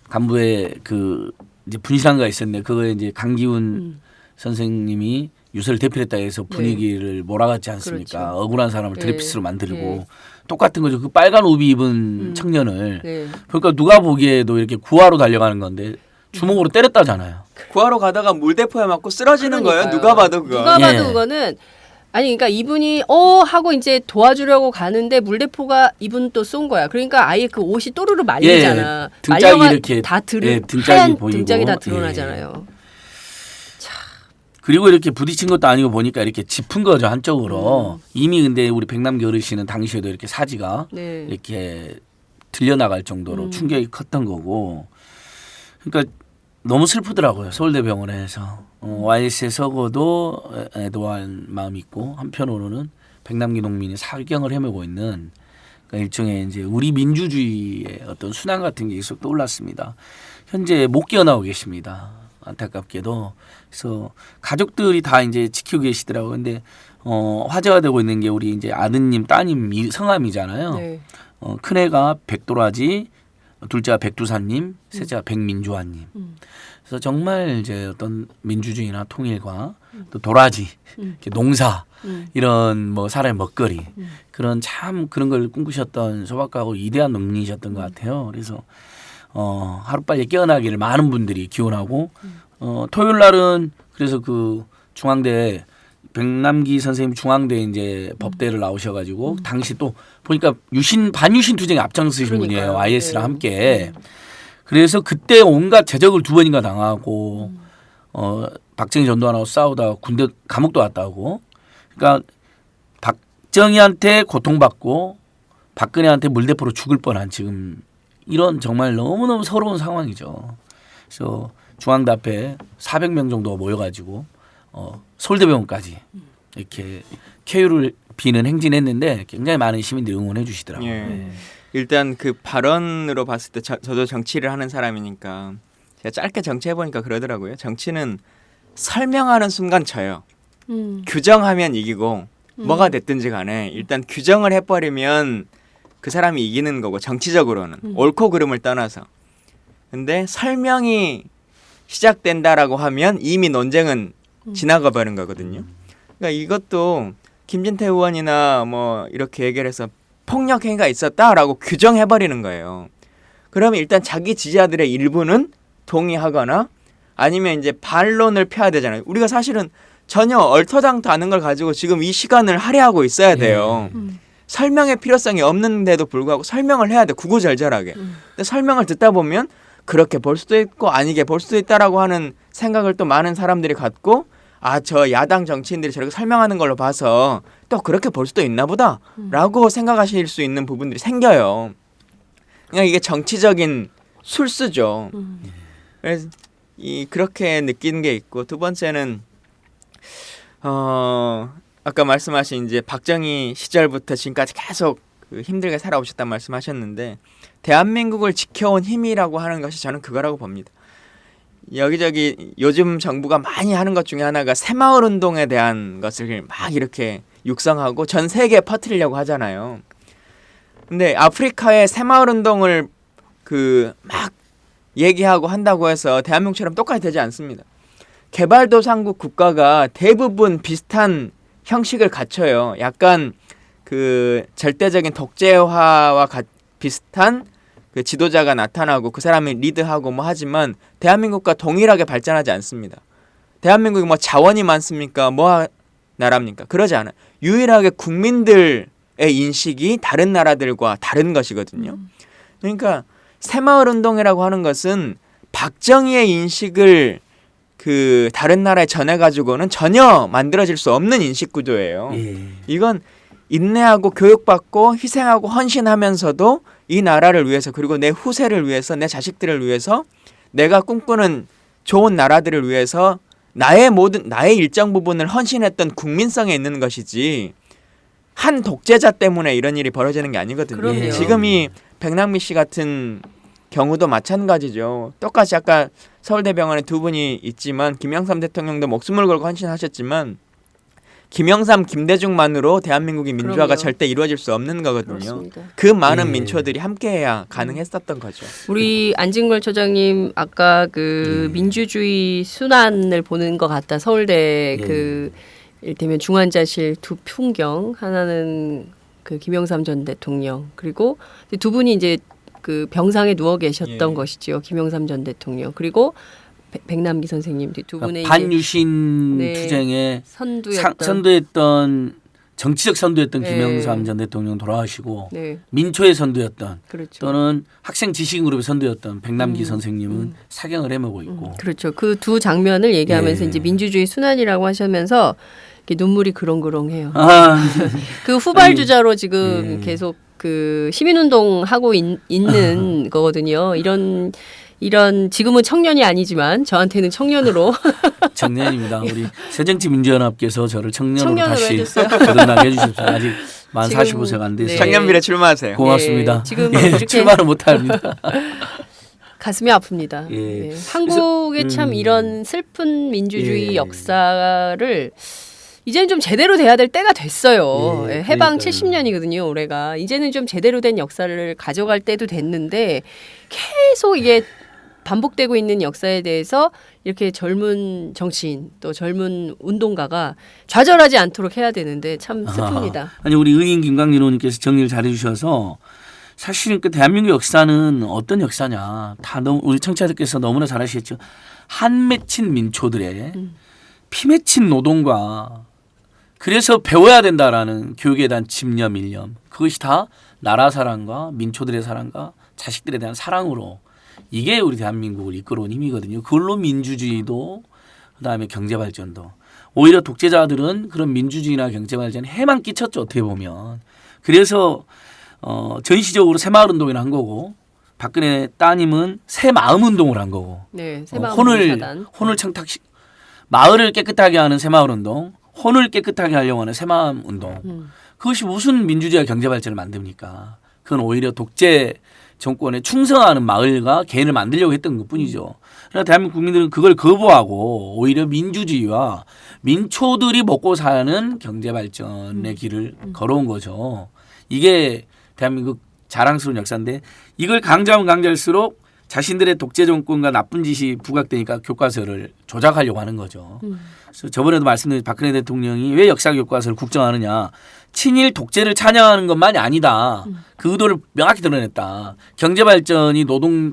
간부의 그 이제 분실한가 있었는데 그거에 이제 강기훈 선생님이 유서를 대필했다 해서 분위기를 몰아갔지 않습니까? 그렇죠. 억울한 사람을 네. 드레피스로 만들고 네. 똑같은 거죠. 그 빨간 우비 입은 청년을 네. 그러니까 누가 보기에도 이렇게 구하로 달려가는 건데 주먹으로 때렸다잖아요. 구하러 가다가 물대포에 맞고 쓰러지는 거예요. 그러니까요. 누가 봐도 그거. 누가 봐도 예. 그거는 아니 그러니까 이분이 하고 이제 도와주려고 가는데 물대포가 이분 또 쏜 거야. 그러니까 아예 그 옷이 또르르 말리잖아. 등짝이 말려가 이렇게 다 등짝이 하얀 보이고. 등짝이 다 드러나잖아요. 그리고 이렇게 부딪힌 것도 아니고 보니까 이렇게 짚은 거죠 한쪽으로. 이미 근데 우리 백남기 어르신은 당시에도 이렇게 사지가 네. 이렇게 들려나갈 정도로 충격이 컸던 거고. 그러니까 너무 슬프더라고요 서울대병원에서. YS에 서고도 애도할 마음이 있고 한편으로는 백남기 농민이 사경을 헤매고 있는 그러니까 일종의 이제 우리 민주주의의 어떤 순환 같은 게 계속 떠올랐습니다. 현재 못 깨어나고 계십니다. 안타깝게도. 그래서 가족들이 다 이제 지키고 계시더라고요. 근데 화제가 되고 있는 게 우리 이제 아드님, 따님 성함이잖아요. 네. 큰애가 백도라지, 둘째가 백두산님, 셋째가 백민주환님. 그래서 정말 이제 어떤 민주주의나 통일과 또 도라지, 이렇게 농사 이런 뭐 사람의 먹거리 그런 참 그런 걸 꿈꾸셨던 소박하고 위대한 농민이셨던 것 같아요. 그래서 하루빨리 깨어나기를 많은 분들이 기원하고 토요일 날은 그래서 그 중앙대 백남기 선생님 중앙대 이제 법대를 나오셔가지고 당시 또 보니까 반유신 투쟁에 앞장서신 그러니까요. 분이에요. IS랑 네. 함께. 그래서 그때 온갖 제적을 2번인가 당하고 박정희 전두환하고 싸우다가 군대 감옥도 갔다고. 그러니까 박정희한테 고통받고 박근혜한테 물대포로 죽을 뻔한 지금 이런 정말 너무너무 서러운 상황이죠. 그래서 중앙대 앞에 400명 정도가 모여가지고 서울대병원까지 이렇게 쾌유를 비는 행진했는데 굉장히 많은 시민들이 응원해 주시더라고요. 예. 네. 일단 그 발언으로 봤을 때 저도 정치를 하는 사람이니까 제가 짧게 정치해 보니까 그러더라고요. 정치는 설명하는 순간 져요. 규정하면 이기고 뭐가 됐든지 간에 일단 규정을 해버리면 그 사람이 이기는 거고 정치적으로는 옳고 그름을 떠나서. 근데 설명이 시작된다라고 하면 이미 논쟁은 지나가 버린 거거든요. 그러니까 이것도 김진태 의원이나 뭐 이렇게 얘기를 해서 폭력 행위가 있었다라고 규정해 버리는 거예요. 그러면 일단 자기 지지자들의 일부는 동의하거나 아니면 이제 반론을 펴야 되잖아요. 우리가 사실은 전혀 얼토당토 않은 걸 가지고 지금 이 시간을 할애하고 있어야 돼요. 설명의 필요성이 없는데도 불구하고 설명을 해야 돼. 구구절절하게. 근데 설명을 듣다 보면 그렇게 볼 수도 있고 아니게 볼 수도 있다라고 하는 생각을 또 많은 사람들이 갖고 저 야당 정치인들이 저렇게 설명하는 걸로 봐서 또 그렇게 볼 수도 있나 보다 라고 생각하실 수 있는 부분들이 생겨요. 그러니까 이게 정치적인 술수죠. 그래서 그렇게 느끼는 게 있고 두 번째는 아까 말씀하신 이제 박정희 시절부터 지금까지 계속 그 힘들게 살아오셨단 말씀하셨는데 대한민국을 지켜온 힘이라고 하는 것이 저는 그거라고 봅니다. 여기저기 요즘 정부가 많이 하는 것 중에 하나가 새마을 운동에 대한 것을 막 이렇게 육성하고 전 세계에 퍼뜨리려고 하잖아요. 근데 아프리카의 새마을 운동을 막 얘기하고 한다고 해서 대한민국처럼 똑같이 되지 않습니다. 개발도상국 국가가 대부분 비슷한 형식을 갖춰요. 약간 그 절대적인 독재화와 비슷한 그 지도자가 나타나고 그 사람이 리드하고 뭐 하지만 대한민국과 동일하게 발전하지 않습니다. 대한민국이 뭐 자원이 많습니까? 뭐 나라입니까? 그러지 않아요. 유일하게 국민들의 인식이 다른 나라들과 다른 것이거든요. 그러니까 새마을 운동이라고 하는 것은 박정희의 인식을 그 다른 나라에 전해가지고는 전혀 만들어질 수 없는 인식 구조예요. 이건 인내하고 교육받고 희생하고 헌신하면서도 이 나라를 위해서 그리고 내 후세를 위해서 내 자식들을 위해서 내가 꿈꾸는 좋은 나라들을 위해서 나의 일정 부분을 헌신했던 국민성에 있는 것이지 한 독재자 때문에 이런 일이 벌어지는 게 아니거든요. 그럼요. 지금 이 백남기 씨 같은 경우도 마찬가지죠. 똑같이 아까 서울대병원에 두 분이 있지만 김영삼 대통령도 목숨을 걸고 헌신하셨지만 김영삼, 김대중만으로 대한민국의 민주화가 그럼요. 절대 이루어질 수 없는 거거든요. 그렇습니다. 그 많은 민초들이 함께해야 가능했었던 거죠. 우리 안진걸 처장님 아까 그 민주주의 순환을 보는 것 같다. 서울대 그 이를테면 중환자실 두 풍경 하나는 그 김영삼 전 대통령 그리고 두 분이 이제 그 병상에 누워 계셨던 것이지요. 김영삼 전 대통령 그리고 백남기 선생님 두 분의 반유신 네, 투쟁에 선두였던 정치적 선두였던 네. 김영삼 전 대통령 돌아가시고 네, 민초의 선두였던 그렇죠. 또는 학생 지식인 그룹의 선두였던 백남기 선생님은 사경을 해먹고 있고 그렇죠. 그 두 장면을 얘기하면서 예. 이제 민주주의 순환이라고 하시면서 이렇게 눈물이 그렁그렁해요. 아, 그 후발 주자로 지금 예. 계속 그 시민운동 하고 있는 거거든요. 이런 지금은 청년이 아니지만 저한테는 청년으로 청년입니다. 우리 새정치민주연합께서 저를 청년으로 청년으로 다시 해줬어요. 거듭나게 해주십시오. 아직 만 지금, 45세가 안 돼서 네. 청년비례 출마하세요. 고맙습니다. 예, 지금 예, 이렇게 출마를 못합니다. 가슴이 아픕니다. 예. 예. 한국의 참 이런 슬픈 민주주의 예. 역사를 이제는 좀 제대로 돼야 될 때가 됐어요. 예, 예, 해방 그러니까요. 70년이거든요, 올해가. 이제는 좀 제대로 된 역사를 가져갈 때도 됐는데 계속 이게 반복되고 있는 역사에 대해서 이렇게 젊은 정치인 또 젊은 운동가가 좌절하지 않도록 해야 되는데 참 슬픕니다. 아니 우리 의인 김광진 의원님께서 정리를 잘해 주셔서 사실은 그 대한민국 역사는 어떤 역사냐 다 너무 우리 청취자들께서 너무나 잘 아시겠죠. 한 맺힌 민초들의 피 맺힌 노동과 그래서 배워야 된다라는 교육에 대한 집념 일념 그것이 다 나라 사랑과 민초들의 사랑과 자식들에 대한 사랑으로 이게 우리 대한민국을 이끌어온 힘이거든요. 그걸로 민주주의도 그다음에 경제발전도 오히려 독재자들은 그런 민주주의나 경제발전에 해만 끼쳤죠. 어떻게 보면. 그래서 전시적으로 새마을운동을 한 거고 박근혜 따님은 새마음운동을 한 거고 네, 새마을 혼을 청탁시 마을을 깨끗하게 하는 새마을운동 혼을 깨끗하게 하려고 하는 새마음운동 그것이 무슨 민주주의와 경제발전을 만듭니까? 그건 오히려 독재 정권에 충성하는 마을과 개인을 만들려고 했던 것뿐이죠. 그러나 대한민국 국민들은 그걸 거부하고 오히려 민주주의와 민초들이 먹고 사는 경제발전의 길을 걸어온 거죠. 이게 대한민국 자랑스러운 역사인데 이걸 강조하면 강조할수록 자신들의 독재 정권과 나쁜 짓이 부각되니까 교과서를 조작하려고 하는 거죠. 그래서 저번에도 말씀드린 박근혜 대통령이 왜 역사 교과서를 국정하느냐. 친일 독재를 찬양하는 것만이 아니다. 그 의도를 명확히 드러냈다. 경제발전이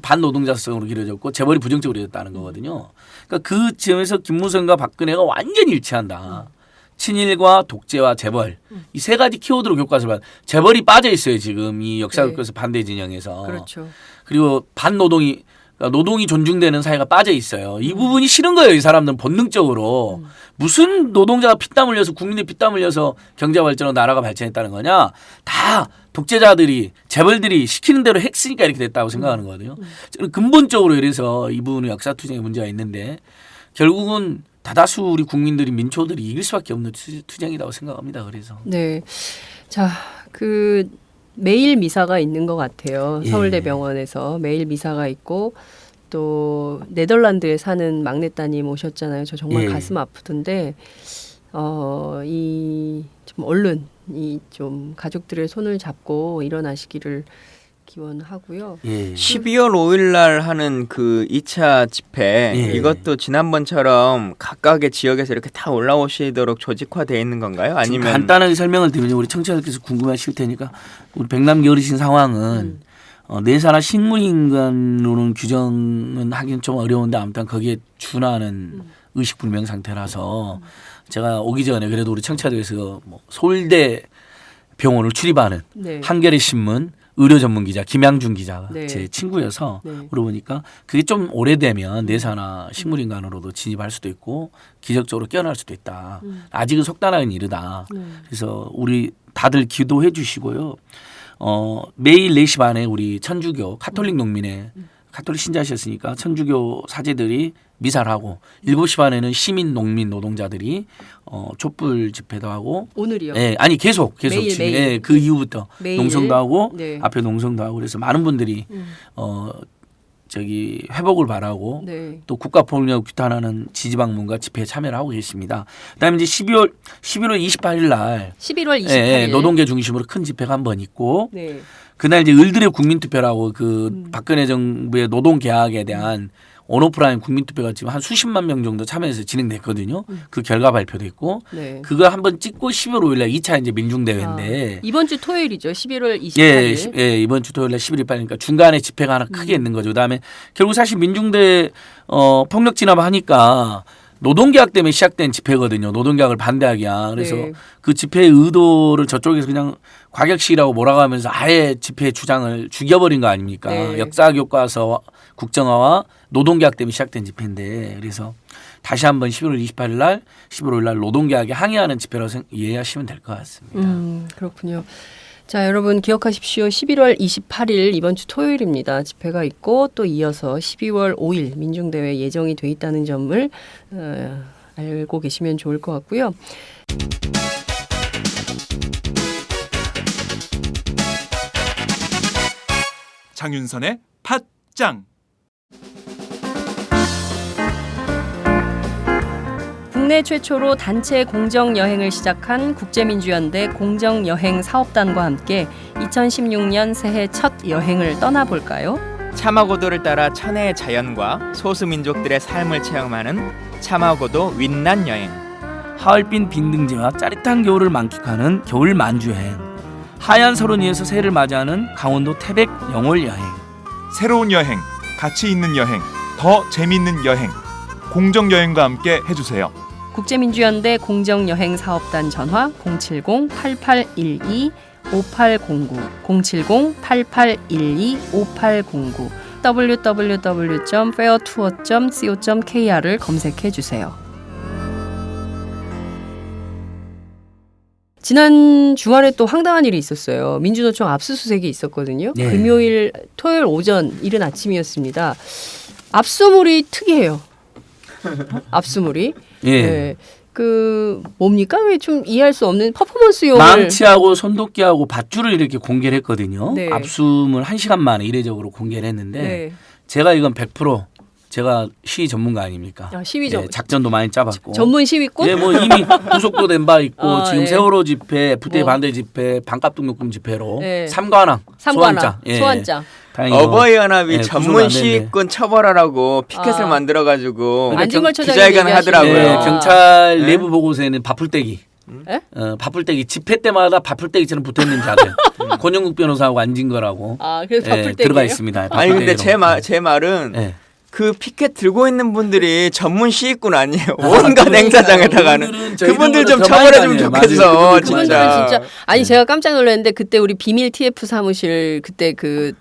반노동자성으로 그려졌고 재벌이 부정적으로 그려졌다는 거거든요. 그러니까 그 점에서 김무성과 박근혜가 완전히 일치한다. 친일과 독재와 재벌 이 세 가지 키워드로 교과서를 재벌이 빠져 있어요. 지금 이 역사 교과서 반대 진영에서. 그렇죠. 그리고 반노동이 노동이 존중되는 사회가 빠져 있어요. 이 부분이 싫은 거예요. 이 사람들은 본능적으로. 무슨 노동자가 피땀 흘려서 국민들이 피땀 흘려서 경제발전으로 나라가 발전했다는 거냐. 다 독재자들이 재벌들이 시키는 대로 했으니까 이렇게 됐다고 생각하는 거거든요. 저는 근본적으로 이래서 이 부분은 역사투쟁에 문제가 있는데 결국은 다다수 우리 국민들이 민초들이 이길 수밖에 없는 투쟁이라고 생각합니다. 그래서. 네. 자, 그 매일 미사가 있는 것 같아요. 예. 서울대병원에서 매일 미사가 있고 또 네덜란드에 사는 막내 따님 오셨잖아요. 저 정말 예. 가슴 아프던데 이 좀 얼른 이 좀 가족들의 손을 잡고 일어나시기를 기원하고요. 예. 12월 5일 날 하는 그 2차 집회 예. 이것도 지난번처럼 각각의 지역에서 이렇게 다 올라오시도록 조직화되어 있는 건가요? 아니면 아니면 간단하게 설명을 드리면 우리 청취자들께서 궁금하실 테니까 우리 백남기 어르신 상황은 내사나 식물인간으로는 규정은 하긴 좀 어려운데 아무튼 거기에 준하는 의식불명 상태라서 제가 오기 전에 그래도 우리 청취자들께서 뭐 서울대 병원을 출입하는 네. 한겨레 신문 의료 전문 기자 김양준 기자가 네. 제 친구여서 네. 물어보니까 그게 좀 오래되면 내사나 식물인간으로도 진입할 수도 있고 기적적으로 깨어날 수도 있다. 아직은 속단하기는 이르다. 그래서 우리 다들 기도해 주시고요. 매일 4시 반에 우리 천주교 카톨릭 농민회 카톨릭 신자셨으니까 천주교 사제들이 미사를 하고 7시 반에는 시민 농민 노동자들이 촛불 집회도 하고 오늘이요. 예, 아니 계속 매일, 지금 매일. 예, 그 이후부터 매일. 농성도 하고 네. 앞에 농성도 하고 그래서 많은 분들이 저기 회복을 바라고 네. 또 국가폭력 규탄하는 지지방문과 집회에 참여를 하고 계십니다. 그다음에 이제 11월 28일 날 11월 28일 예, 노동계 중심으로 큰 집회가 한 번 있고 네. 그날 이제 을들의 국민투표라고 그 박근혜 정부의 노동 계약에 대한 온오프라인 국민투표가 지금 한 수십만 명 정도 참여해서 진행됐거든요. 그 결과 발표됐고 네. 그거 한번 찍고 12월 5일 날 2차 이제 민중대회인데 이번 주 토요일이죠. 11월 28일. 예, 이번 주 토요일 날 11일 8일이니까 중간에 집회가 하나 크게 있는 거죠. 그다음에 결국 사실 민중대 폭력 진압하니까 노동계약 때문에 시작된 집회거든요. 노동계약을 반대하기 위한. 그래서 네. 그 집회의 의도를 저쪽에서 그냥 과격시라고 몰아가면서 아예 집회 주장을 죽여버린 거 아닙니까? 네. 역사교과서 국정화와 노동계약 때문에 시작된 집회인데 그래서 다시 한번 11월 28일 날 11월 5일 날 노동계약에 항의하는 집회라고 이해하시면 될 것 같습니다. 그렇군요. 자, 여러분 기억하십시오. 11월 28일 이번 주 토요일입니다. 집회가 있고 또 이어서 12월 5일 민중대회 예정이 돼 있다는 점을 알고 계시면 좋을 것 같고요. 장윤선의 팟짱. 국내 최초로 단체 공정 여행을 시작한 국제민주연대 공정여행 사업단과 함께 2016년 새해 첫 여행을 떠나볼까요? 차마고도를 따라 천혜의 자연과 소수민족들의 삶을 체험하는 차마고도 윈난 여행. 하얼빈 빈등지와 짜릿한 겨울을 만끽하는 겨울 만주여행. 하얀 설원 위에서 새해를 맞이하는 강원도 태백 영월 여행. 새로운 여행, 가치 있는 여행, 더 재미있는 여행. 공정여행과 함께 해주세요. 국제민주연대 공정여행 사업단 전화 070-8812-5809 070-8812-5809 www.fairtour.co.kr을 검색해 주세요. 지난 주말에 또 황당한 일이 있었어요. 민주노총 압수수색이 있었거든요. 네. 금요일, 토요일 오전, 이른 아침이었습니다. 압수물이 특이해요. 압수물이. 예. 네. 그 뭡니까? 왜 좀 이해할 수 없는 퍼포먼스용을 망치하고 손도끼하고 밧줄을 이렇게 공개를 했거든요. 네. 압수물 1시간 만에 이례적으로 공개를 했는데 네. 제가 이건 100% 제가 시위 전문가 아닙니까? 시위 예, 작전도 많이 짜봤고. 전문 시위꾼? 예, 뭐 이미 구속도 된 바 있고 지금 예. 세월호 집회, FTA 뭐. 반대 집회, 반값 등록금 집회로 예. 삼관왕, 소환장. 예. 소환장. 다행히 어버이연합이 예, 구속은 전문 안 됐네. 시위꾼 처벌하라고 피켓을 아. 만들어가지고 안진걸 처장이 기자회견을 하더라고요. 예, 아. 경찰 네? 내부 보고서에는 바풀떼기. 예? 바풀떼기 집회 때마다 바풀떼기처럼 붙어있는 자들. 권영국 변호사하고 안진거라고 그래서 예, 바쁠 때 들어가 있습니다. 아니 근데 바풀떼기로. 제 말은 예. 그 피켓 들고 있는 분들이 전문 시위꾼 아니에요. 온갖 그러니까요. 행사장에다가는 그분들은 저희 그분들 좀 이름으로 더 많이 처벌해주면 다녀요. 좋겠어. 맞아요. 그분들은 진짜. 진짜 아니 제가 깜짝 놀랐는데 그때 우리 비밀 TF 사무실 그때 그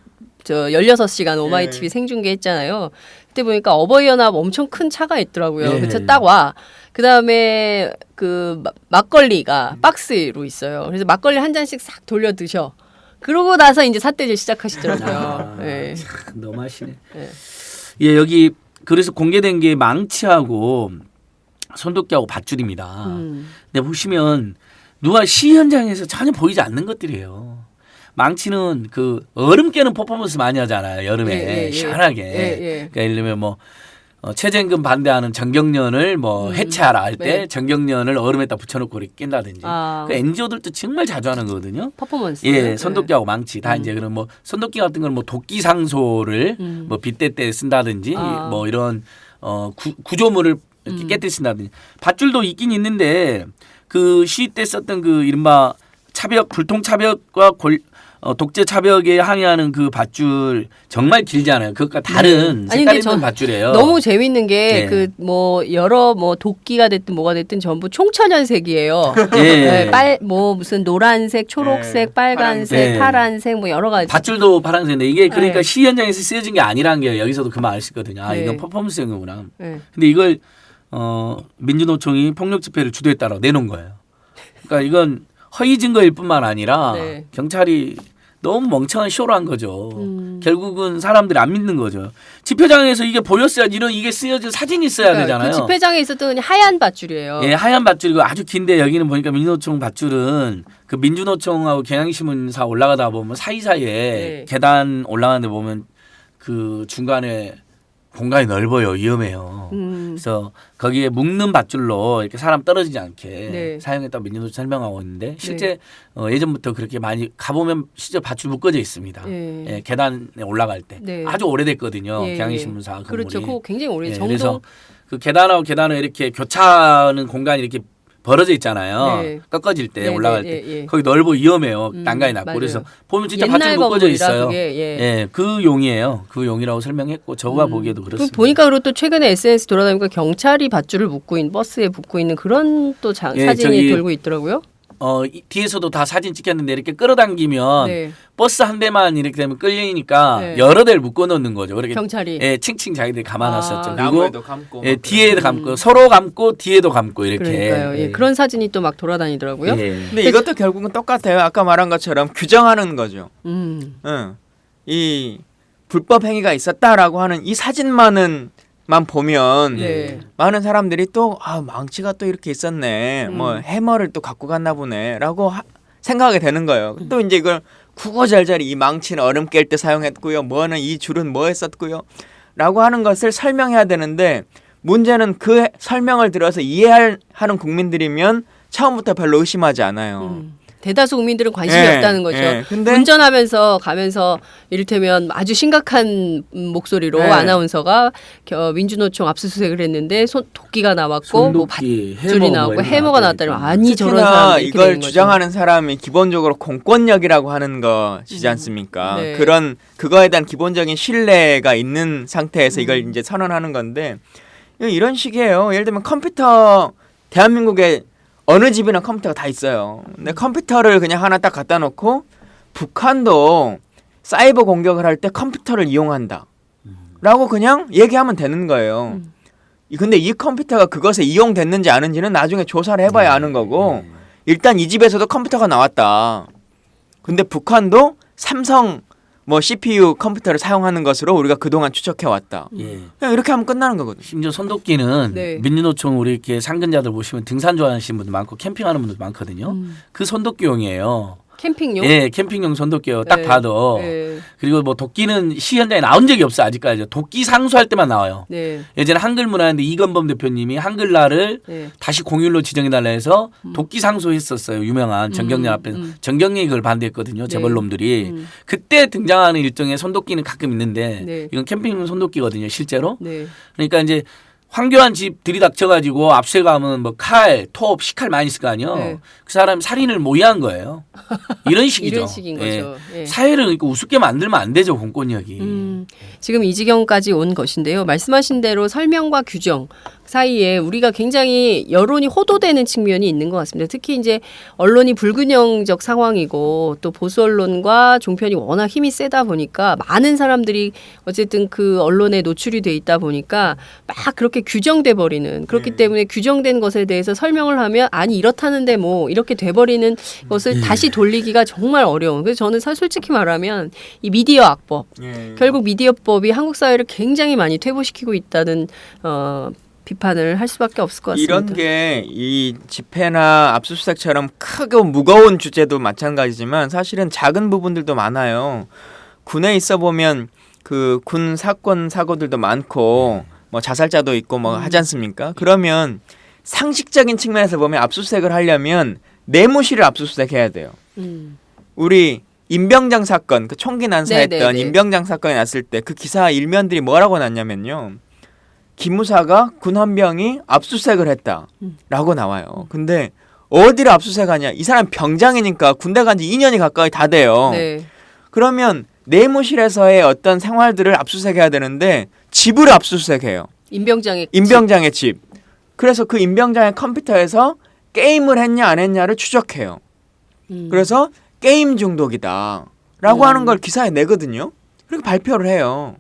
저 16시간 오마이 TV 생중계 했잖아요. 그때 보니까 어버이연합 엄청 큰 차가 있더라고요. 예. 그래서 딱 와. 그다음에 그 막걸리가 박스로 있어요. 그래서 막걸리 한 잔씩 싹 돌려 드셔. 그러고 나서 이제 삿대질 시작하시더라고요. 예. 너무 하시네. 예. 예, 여기 그래서 공개된 게 망치하고 손도끼하고 밧줄입니다. 근데 보시면 누가 시위 현장에서 전혀 보이지 않는 것들이에요. 망치는 그 얼음 깨는 퍼포먼스 많이 하잖아요. 여름에 시원하게. 그러니까 예를 들면 뭐 최저임금 반대하는 정경련을 뭐 해체하라 할 때 네. 정경련을 얼음에다 붙여놓고 이렇게 낀다든지. 아. 그 NGO들도 정말 자주 하는 거거든요. 퍼포먼스. 예, 손도끼하고 망치 다 이제 그런 뭐 손도끼 같은 건 뭐 도끼 상소를 뭐 빗대 때 쓴다든지 뭐 이런 구조물을 이렇게 깨뜨려 쓴다든지 밧줄도 있긴 있는데 그 시위 때 썼던 그 이른바 차벽 불통 차벽과 독재 차벽에 항의하는 그 밧줄 정말 길지 않아요. 그것과 다른 아니, 색깔 근데 있는 밧줄이에요. 너무 재밌는 게 네. 그 뭐 여러 뭐 도끼가 됐든 뭐가 됐든 전부 총천연색이에요. 예. 네, 뭐 무슨 노란색, 초록색, 빨간색, 파란색. 파란색 뭐 여러 가지. 밧줄도 파란색인데 이게 그러니까 네. 시위 현장에서 쓰여진 게 아니라는 게 여기서도 그만 알 수 있거든요. 아, 네. 이건 퍼포먼스인 거구나. 네. 근데 이걸 민주노총이 폭력 집회를 주도했다라고 내놓은 거예요. 그러니까 이건 허위 증거일 뿐만 아니라 네. 경찰이 너무 멍청한 쇼를 한 거죠. 결국은 사람들이 안 믿는 거죠. 집회장에서 이게 보였어야지 이게 쓰여진 사진이 있어야 되잖아요. 그 집회장에 있었던 그냥 하얀 밧줄이에요. 예, 하얀 밧줄이고 아주 긴데 여기는 보니까 민주노총 밧줄은 그 민주노총하고 경향신문사 올라가다 보면 사이사이에 네. 계단 올라가는데 보면 그 중간에 공간이 넓어요. 위험해요. 그래서 거기에 묶는 밧줄로 이렇게 사람 떨어지지 않게 네. 사용했다고 민주노총 설명하고 있는데 실제 예전부터 그렇게 많이 가보면 실제 밧줄 묶어져 있습니다. 네. 예, 계단에 올라갈 때 네. 아주 오래됐거든요. 예, 경향신문사 건물이. 그렇죠. 그거 굉장히 오래. 예, 정동 그래서 그 계단하고 계단을 이렇게 교차하는 공간이 이렇게 벌어져 있잖아요. 네. 꺾어질 때 네, 올라갈 네, 때 예, 예. 거기 넓고 위험해요. 난간이 낮고 맞아요. 그래서 보면 진짜 옛날 밧줄 묶어져 건물이라 있어요. 그게, 예. 예, 그 용이에요. 그 용이라고 설명했고 저가 보기에도 그렇습니다. 보니까 그리고 또 최근에 SNS 돌아다니니까 경찰이 밧줄을 묶고 있는 버스에 묶고 있는 그런 또 예, 사진이 저기 돌고 있더라고요. 뒤에서도 다 사진 찍혔는데 이렇게 끌어당기면 네. 버스 한 대만 이렇게 되면 끌리니까 네. 여러 대를 묶어 놓는 거죠. 그렇게 경찰이. 예, 칭칭 자기들이 감아놨었죠. 아. 그리고 나무에도 감고 예, 막 뒤에도 감고 서로 감고 뒤에도 감고 이렇게. 그러니까요. 예. 그런 사진이 또 막 돌아다니더라고요. 예. 근데 이것도 결국은 똑같아요. 아까 말한 것처럼 규정하는 거죠. 음. 응. 이 불법 행위가 있었다라고 하는 이 사진만 보면 네. 많은 사람들이 또 망치가 또 이렇게 있었네. 뭐 해머를 또 갖고 갔나 보네라고 생각하게 되는 거예요. 또 이제 이걸 구구절절히 이 망치는 얼음 깰 때 사용했고요. 뭐는 이 줄은 뭐 했었고요. 라고 하는 것을 설명해야 되는데 문제는 그 설명을 들어서 이해하는 국민들이면 처음부터 별로 의심하지 않아요. 대다수 국민들은 관심이 예, 없다는 거죠. 예. 근데 운전하면서 가면서 이를테면 아주 심각한 목소리로 네. 아나운서가 민주노총 압수수색을 했는데 도끼가 나왔고 뭐 손도끼, 밧줄이 해머 나오고 뭐 이런 해머가 거 나왔다니 나왔다니까. 아니 저런 특히나 사람 이렇게 이걸 되는 거죠. 주장하는 사람이 기본적으로 공권력이라고 하는 것이지 않습니까? 네. 그거에 대한 기본적인 신뢰가 있는 상태에서 이걸 이제 선언하는 건데 이런 식이에요. 예를 들면 컴퓨터 대한민국에 어느 집이나 컴퓨터가 다 있어요. 근데 컴퓨터를 그냥 하나 딱 갖다 놓고 북한도 사이버 공격을 할 때 컴퓨터를 이용한다. 라고 그냥 얘기하면 되는 거예요. 근데 이 컴퓨터가 그것에 이용됐는지 아는지는 나중에 조사를 해봐야 아는 거고 일단 이 집에서도 컴퓨터가 나왔다. 근데 북한도 삼성 CPU 컴퓨터를 사용하는 것으로 우리가 그동안 추적해왔다. 예. 그냥 이렇게 하면 끝나는 거거든요. 심지어 손도끼는 네. 민주노총 우리 이렇게 상근자들 보시면 등산 좋아하시는 분들 많고 캠핑하는 분들 많거든요. 그 손도끼용이에요. 캠핑용. 예, 캠핑용 손도끼요. 딱 네. 봐도. 네. 그리고 뭐 도끼는 시 현장에 나온 적이 없어 아직까지. 도끼 상수할 때만 나와요. 네. 예전에 한글 문화인데 이건범 대표님이 한글날을 네. 다시 공휴일로 지정해달라 해서 도끼 상소했었어요. 유명한 정경련 앞에서. 정경련이 그걸 반대했거든요. 재벌놈들이. 그때 등장하는 일종의 손도끼는 가끔 있는데 네. 이건 캠핑용 손도끼거든요. 실제로. 네. 그러니까 이제 황교안 집 들이닥쳐가지고 압수해 가면 뭐 칼, 톱, 식칼 많이 있을 거 아니에요. 네. 그 사람 살인을 모의한 거예요. 이런 식이죠. 이런 식인 거죠. 예. 사회를 그러니까 우습게 만들면 안 되죠. 공권력이. 지금 이 지경까지 온 것인데요. 말씀하신 대로 설명과 규정 사이에 우리가 굉장히 여론이 호도되는 측면이 있는 것 같습니다. 특히 이제 언론이 불균형적 상황이고 또 보수 언론과 종편이 워낙 힘이 세다 보니까 많은 사람들이 어쨌든 그 언론에 노출이 돼 있다 보니까 막 그렇게 규정돼 버리는 그렇기 때문에 규정된 것에 대해서 설명을 하면 아니 이렇다는데 뭐 이렇게 돼 버리는 것을 다시 돌리기가 정말 어려운. 그래서 저는 솔직히 말하면 이 미디어 악법 결국 미디어법이 한국 사회를 굉장히 많이 퇴보시키고 있다는 비판을 할 수밖에 없을 것 같습니다. 이런 게 이 집회나 압수수색처럼 크고 무거운 주제도 마찬가지지만 사실은 작은 부분들도 많아요. 군에 있어 보면 그 군 사건 사고들도 많고 뭐 자살자도 있고 뭐 하지 않습니까? 그러면 상식적인 측면에서 보면 압수수색을 하려면 내무실을 압수수색해야 돼요. 우리 임병장 사건, 그 총기 난사했던 네네네. 임병장 사건이 났을 때 그 기사 일면들이 뭐라고 났냐면요. 기무사가 군헌병이 압수수색을 했다라고 나와요. 근데 어디를 압수수색하냐? 이 사람 병장이니까 군대 간 지 2년이 가까이 다 돼요. 네. 그러면 내무실에서의 어떤 생활들을 압수수색해야 되는데 집을 압수수색해요. 임병장의 집. 그래서 그 임병장의 컴퓨터에서 게임을 했냐 안 했냐를 추적해요. 그래서 게임 중독이다라고 하는 걸 기사에 내거든요. 그리고 발표를 해요.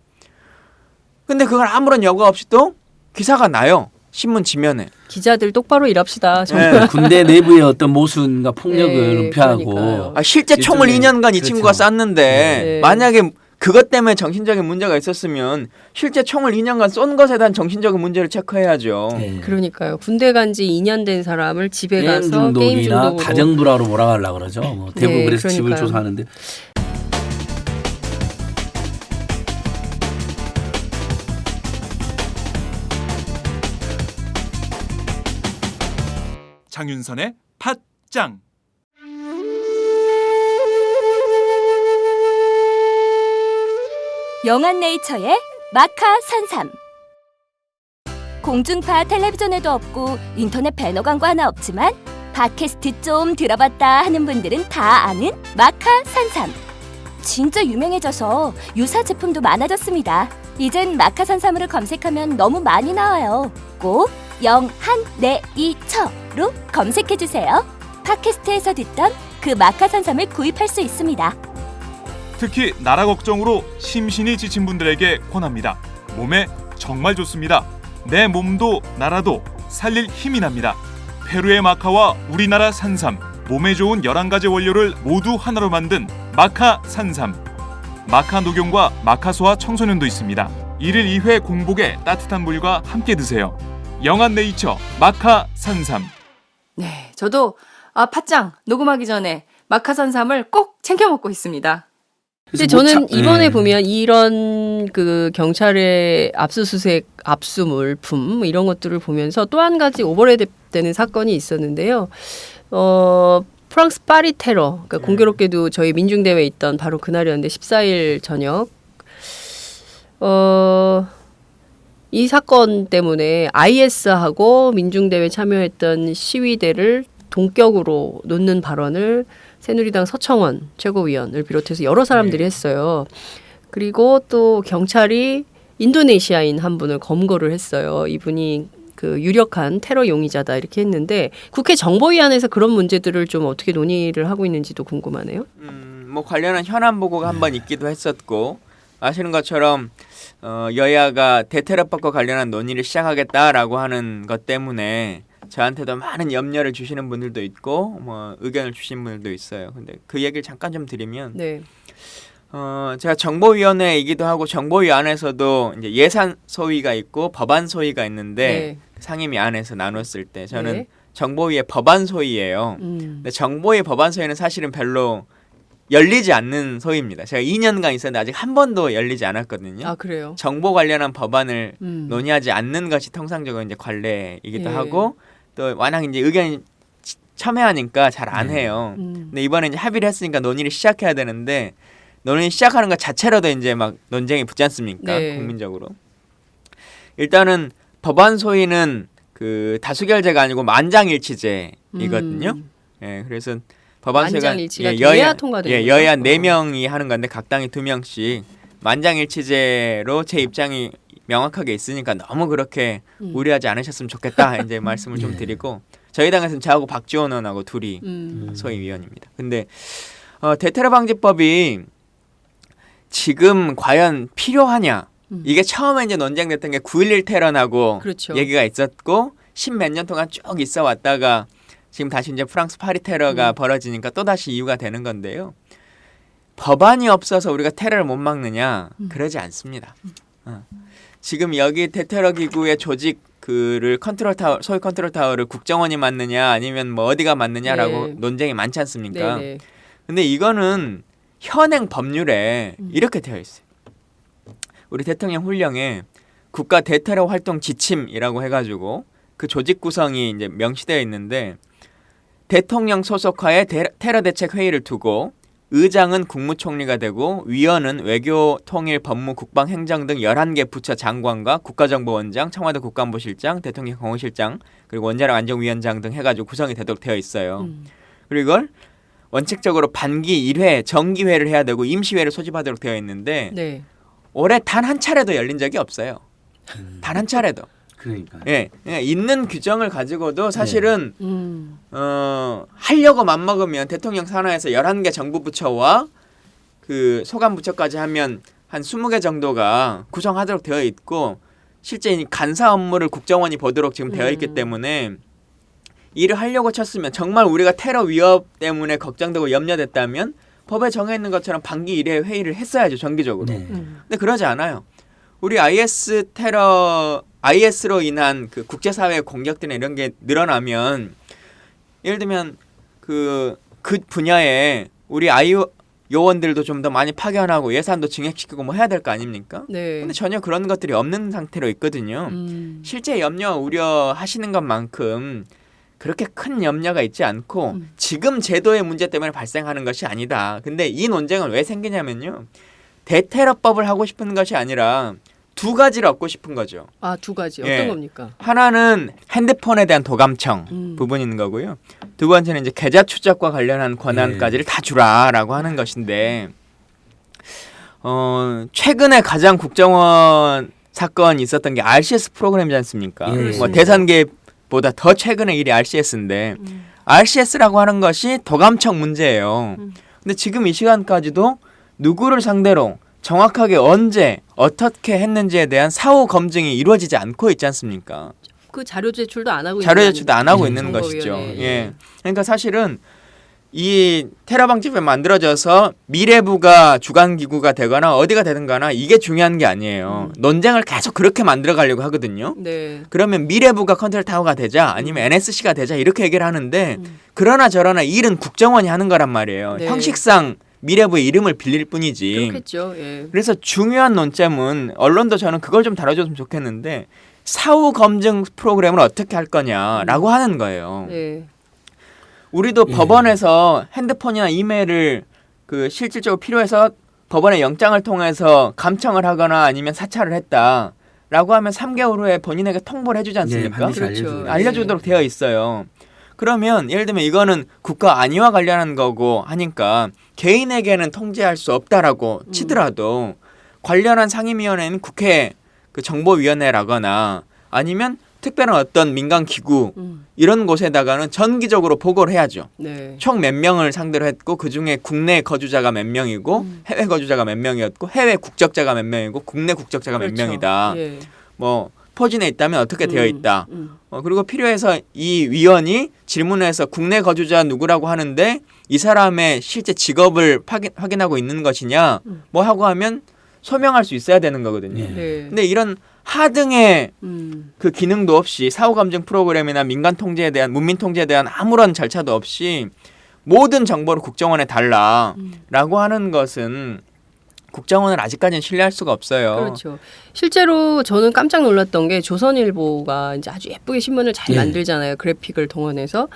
근데 그걸 아무런 여과 없이 또 기사가 나요. 신문 지면에. 기자들 똑바로 일합시다. 네. 군대 내부의 어떤 모순과 폭력을 네, 은폐하고 그러니까요. 실제 총을 일종의- 2년간 이 그렇죠. 친구가 쐈는데 네. 만약에 그것 때문에 정신적인 문제가 있었으면 실제 총을 2년간 쏜 것에 대한 정신적인 문제를 체크해야죠. 네. 그러니까요. 군대 간 지 2년 된 사람을 집에 게임 가서 게임 중독이나 중독으로 가정불화로 몰아가려고 그러죠. 뭐 대부분 네, 그래서 집을 그러니까요. 조사하는데 장윤선의 팟짱. 영한네이처의 마카 산삼. 공중파 텔레비전에도 없고 인터넷 배너 광고 하나 없지만 팟캐스트 좀 들어봤다 하는 분들은 다 아는 마카 산삼. 진짜 유명해져서 유사 제품도 많아졌습니다. 이젠 마카 산삼으로 검색하면 너무 많이 나와요. 꼭 영한네이처로 검색해주세요. 팟캐스트에서 듣던 그 마카 산삼을 구입할 수 있습니다. 특히 나라 걱정으로 심신이 지친 분들에게 권합니다. 몸에 정말 좋습니다. 내 몸도 나라도 살릴 힘이 납니다. 페루의 마카와 우리나라 산삼, 몸에 좋은 11가지 원료를 모두 하나로 만든 마카 산삼. 마카 녹용과 마카 소아 청소년도 있습니다. 1일 2회 공복에 따뜻한 물과 함께 드세요. 영한네이처 마카 산삼. 네, 저도 팥짱 녹음하기 전에 마카산삼을 꼭 챙겨 먹고 있습니다. 근데 저는 이번에 보면 이런 그 경찰의 압수수색, 압수물품 이런 것들을 보면서 또 한 가지 오버랩되는 사건이 있었는데요. 프랑스 파리 테러, 그러니까 공교롭게도 저희 민중대회에 있던 바로 그날이었는데 14일 저녁 이 사건 때문에 IS하고 민중대회 참여했던 시위대를 동격으로 놓는 발언을 새누리당 서청원 최고위원을 비롯해서 여러 사람들이 했어요. 그리고 또 경찰이 인도네시아인 한 분을 검거를 했어요. 이분이 그 유력한 테러 용의자다 이렇게 했는데 국회 정보위원회에서 그런 문제들을 좀 어떻게 논의를 하고 있는지도 궁금하네요. 뭐 관련한 현안 보고가 한번 있기도 했었고 아시는 것처럼 여야가 대테러법과 관련한 논의를 시작하겠다라고 하는 것 때문에 저한테도 많은 염려를 주시는 분들도 있고 뭐 의견을 주신 분들도 있어요. 근데 그 얘기를 잠깐 좀 드리면 네. 제가 정보위원회이기도 하고 정보위 안에서도 이제 예산 소위가 있고 법안 소위가 있는데 네. 상임위 안에서 나눴을 때 저는 네. 정보위의 법안 소위예요. 근데 정보위 법안 소위는 사실은 별로 열리지 않는 소위입니다. 제가 2년간 있었는데 아직 한 번도 열리지 않았거든요. 아 그래요? 정보 관련한 법안을 논의하지 않는 것이 통상적으로 이제 관례이기도 예. 하고 또 워낙 이제 의견이 첨예하니까 잘 안 해요. 근데 이번에 이제 합의를 했으니까 논의를 시작해야 되는데 논의 시작하는 것 자체로도 이제 막 논쟁이 붙지 않습니까? 네. 국민적으로. 일단은 법안 소위는 그 다수결제가 아니고 만장일치제이거든요. 예, 그래서 법안 소위가 만장일치가 돼야 통과되는 거죠? 여야 4명이 하는 건데 각 당이 2명씩 만장일치제로 제 입장이 명확하게 있으니까 너무 그렇게 우려하지 않으셨으면 좋겠다 이제 말씀을 좀 드리고 저희 당에서는 저하고 박지원 의원하고 둘이 소위위원입니다. 근데 대테러 방지법이 지금 과연 필요하냐? 이게 처음에 이제 논쟁됐던 게 9.11 테러나고 그렇죠. 얘기가 있었고 10몇 년 동안 쭉 있어 왔다가 지금 다시 이제 프랑스 파리 테러가 벌어지니까 또 다시 이유가 되는 건데요. 법안이 없어서 우리가 테러를 못 막느냐? 그러지 않습니다. 지금 여기 대테러 기구의 조직 그를 컨트롤 타워, 소위 컨트롤 타워를 국정원이 맡느냐 아니면 뭐 어디가 맡느냐라고 네. 논쟁이 많지 않습니까? 네네. 근데 이거는 현행 법률에 이렇게 되어 있어요. 우리 대통령 훈령에 국가 대테러 활동 지침이라고 해가지고 그 조직 구성이 이제 명시되어 있는데 대통령 소속하에 테러 대책 회의를 두고 의장은 국무총리가 되고 위원은 외교, 통일, 법무, 국방, 행정 등 11개 부처 장관과 국가정보원장, 청와대 국가안보실장, 대통령 경호실장 그리고 원자력 안전위원장 등 해가지고 구성이 되도록 되어 있어요. 그리고 이걸 원칙적으로 반기 1회, 정기회를 해야 되고 임시회를 소집하도록 되어 있는데 네. 올해 단 한 차례도 열린 적이 없어요. 단 한 차례도. 그러니까. 예, 있는 규정을 가지고도 사실은 하려고 맘먹으면 대통령 산하에서 11개 정부 부처와 그 소관 부처까지 하면 한 20개 정도가 구성하도록 되어 있고 실제 이 간사 업무를 국정원이 보도록 지금 되어 있기 때문에 일을 하려고 쳤으면 정말 우리가 테러 위협 때문에 걱정되고 염려됐다면 법에 정해 있는 것처럼 반기 1회 회의를 했어야죠, 정기적으로. 근데 그러지 않아요. 우리 IS로 인한 그 국제사회의 공격들이나 이런 게 늘어나면 예를 들면 그 분야에 우리 요원들도 좀 더 많이 파견하고 예산도 증액시키고 뭐 해야 될 거 아닙니까? 네. 근데 전혀 그런 것들이 없는 상태로 있거든요. 실제 염려 우려하시는 것만큼 그렇게 큰 염려가 있지 않고 지금 제도의 문제 때문에 발생하는 것이 아니다. 근데 이 논쟁은 왜 생기냐면요. 대테러법을 하고 싶은 것이 아니라 두 가지를 얻고 싶은 거죠. 아, 두 가지. 예. 어떤 겁니까? 하나는 핸드폰에 대한 도감청 부분이 있는 거고요. 두 번째는 이제 계좌 추적과 관련한 권한까지를 다 주라라고 하는 것인데 최근에 가장 국정원 사건이 있었던 게 RCS 프로그램이지 않습니까? 예. 뭐 대선계보다 더 최근의 일이 RCS인데 RCS라고 하는 것이 도감청 문제예요. 근데 지금 이 시간까지도 누구를 상대로 정확하게 언제 어떻게 했는지에 대한 사후 검증이 이루어지지 않고 있지 않습니까? 그 자료 제출도 안 하고 자료 제출도 안 하고 예, 있는 것이죠. 정보위원회. 예. 그러니까 사실은 이 테러 방지법이 만들어져서 미래부가 주관 기구가 되거나 어디가 되든 간에 이게 중요한 게 아니에요. 논쟁을 계속 그렇게 만들어 가려고 하거든요. 네. 그러면 미래부가 컨트롤 타워가 되자 아니면 NSC가 되자 이렇게 얘기를 하는데 그러나 저러나 이 일은 국정원이 하는 거란 말이에요. 네. 형식상 미래부의 이름을 빌릴 뿐이지. 그렇겠죠. 예. 그래서 중요한 논점은 언론도 저는 그걸 좀 다뤄줬으면 좋겠는데 사후 검증 프로그램을 어떻게 할 거냐라고 하는 거예요. 네. 우리도 법원에서 핸드폰이나 이메일을 그 실질적으로 필요해서 법원의 영장을 통해서 감청을 하거나 아니면 사찰을 했다라고 하면 3개월 후에 본인에게 통보를 해주지 않습니까? 반드시 그렇죠. 알려줘요. 알려주도록 되어 있어요. 그러면 예를 들면 이거는 국가 안위와 관련한 거고 하니까 개인에게는 통제할 수 없다라고 치더라도 관련한 상임위원회는 국회 그 정보위원회라거나 아니면 특별한 어떤 민간 기구 이런 곳에다가는 정기적으로 보고를 해야죠. 네. 총 몇 명을 상대로 했고 그중에 국내 거주자가 몇 명이고 해외 거주자가 몇 명이었고 해외 국적자가 몇 명이고 국내 국적자가 몇 그렇죠. 명이다. 예. 뭐 포진해 있다면 어떻게 되어 있다. 그리고 필요해서 이 위원이 질문해서 국내 거주자 누구라고 하는데 이 사람의 실제 직업을 확인하고 있는 것이냐 뭐 하고 하면 소명할 수 있어야 되는 거거든요. 네. 근데 이런 하등의 그 기능도 없이 사후 감증 프로그램이나 민간 통제에 대한 문민 통제에 대한 아무런 절차도 없이 모든 정보를 국정원에 달라라고 하는 것은 국정원을 아직까지는 신뢰할 수가 없어요. 그렇죠. 실제로 저는 깜짝 놀랐던 게 조선일보가 이제 아주 예쁘게 신문을 잘 예. 만들잖아요. 그래픽을 동원해서.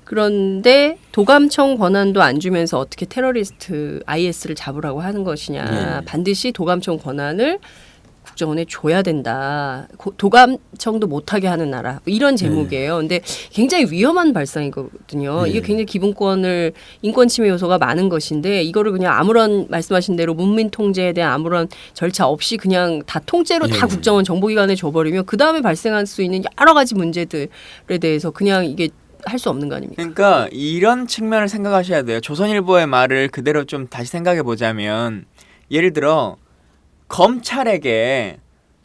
그런데 도감청 권한도 안 주면서 어떻게 테러리스트 IS를 잡으라고 하는 것이냐. 예. 반드시 도감청 권한을 국정원에 줘야 된다. 도감청도 못하게 하는 나라. 뭐 이런 제목이에요. 근데 굉장히 위험한 발상이거든요. 이게 굉장히 기본권을 인권 침해 요소가 많은 것인데 이거를 그냥 아무런 말씀하신 대로 문민 통제에 대한 아무런 절차 없이 그냥 다 통째로 다 국정원 정보기관에 줘버리면 그 다음에 발생할 수 있는 여러 가지 문제들에 대해서 그냥 이게 할 수 없는 거 아닙니까? 그러니까 이런 측면을 생각하셔야 돼요. 조선일보의 말을 그대로 좀 다시 생각해 보자면 예를 들어 검찰에게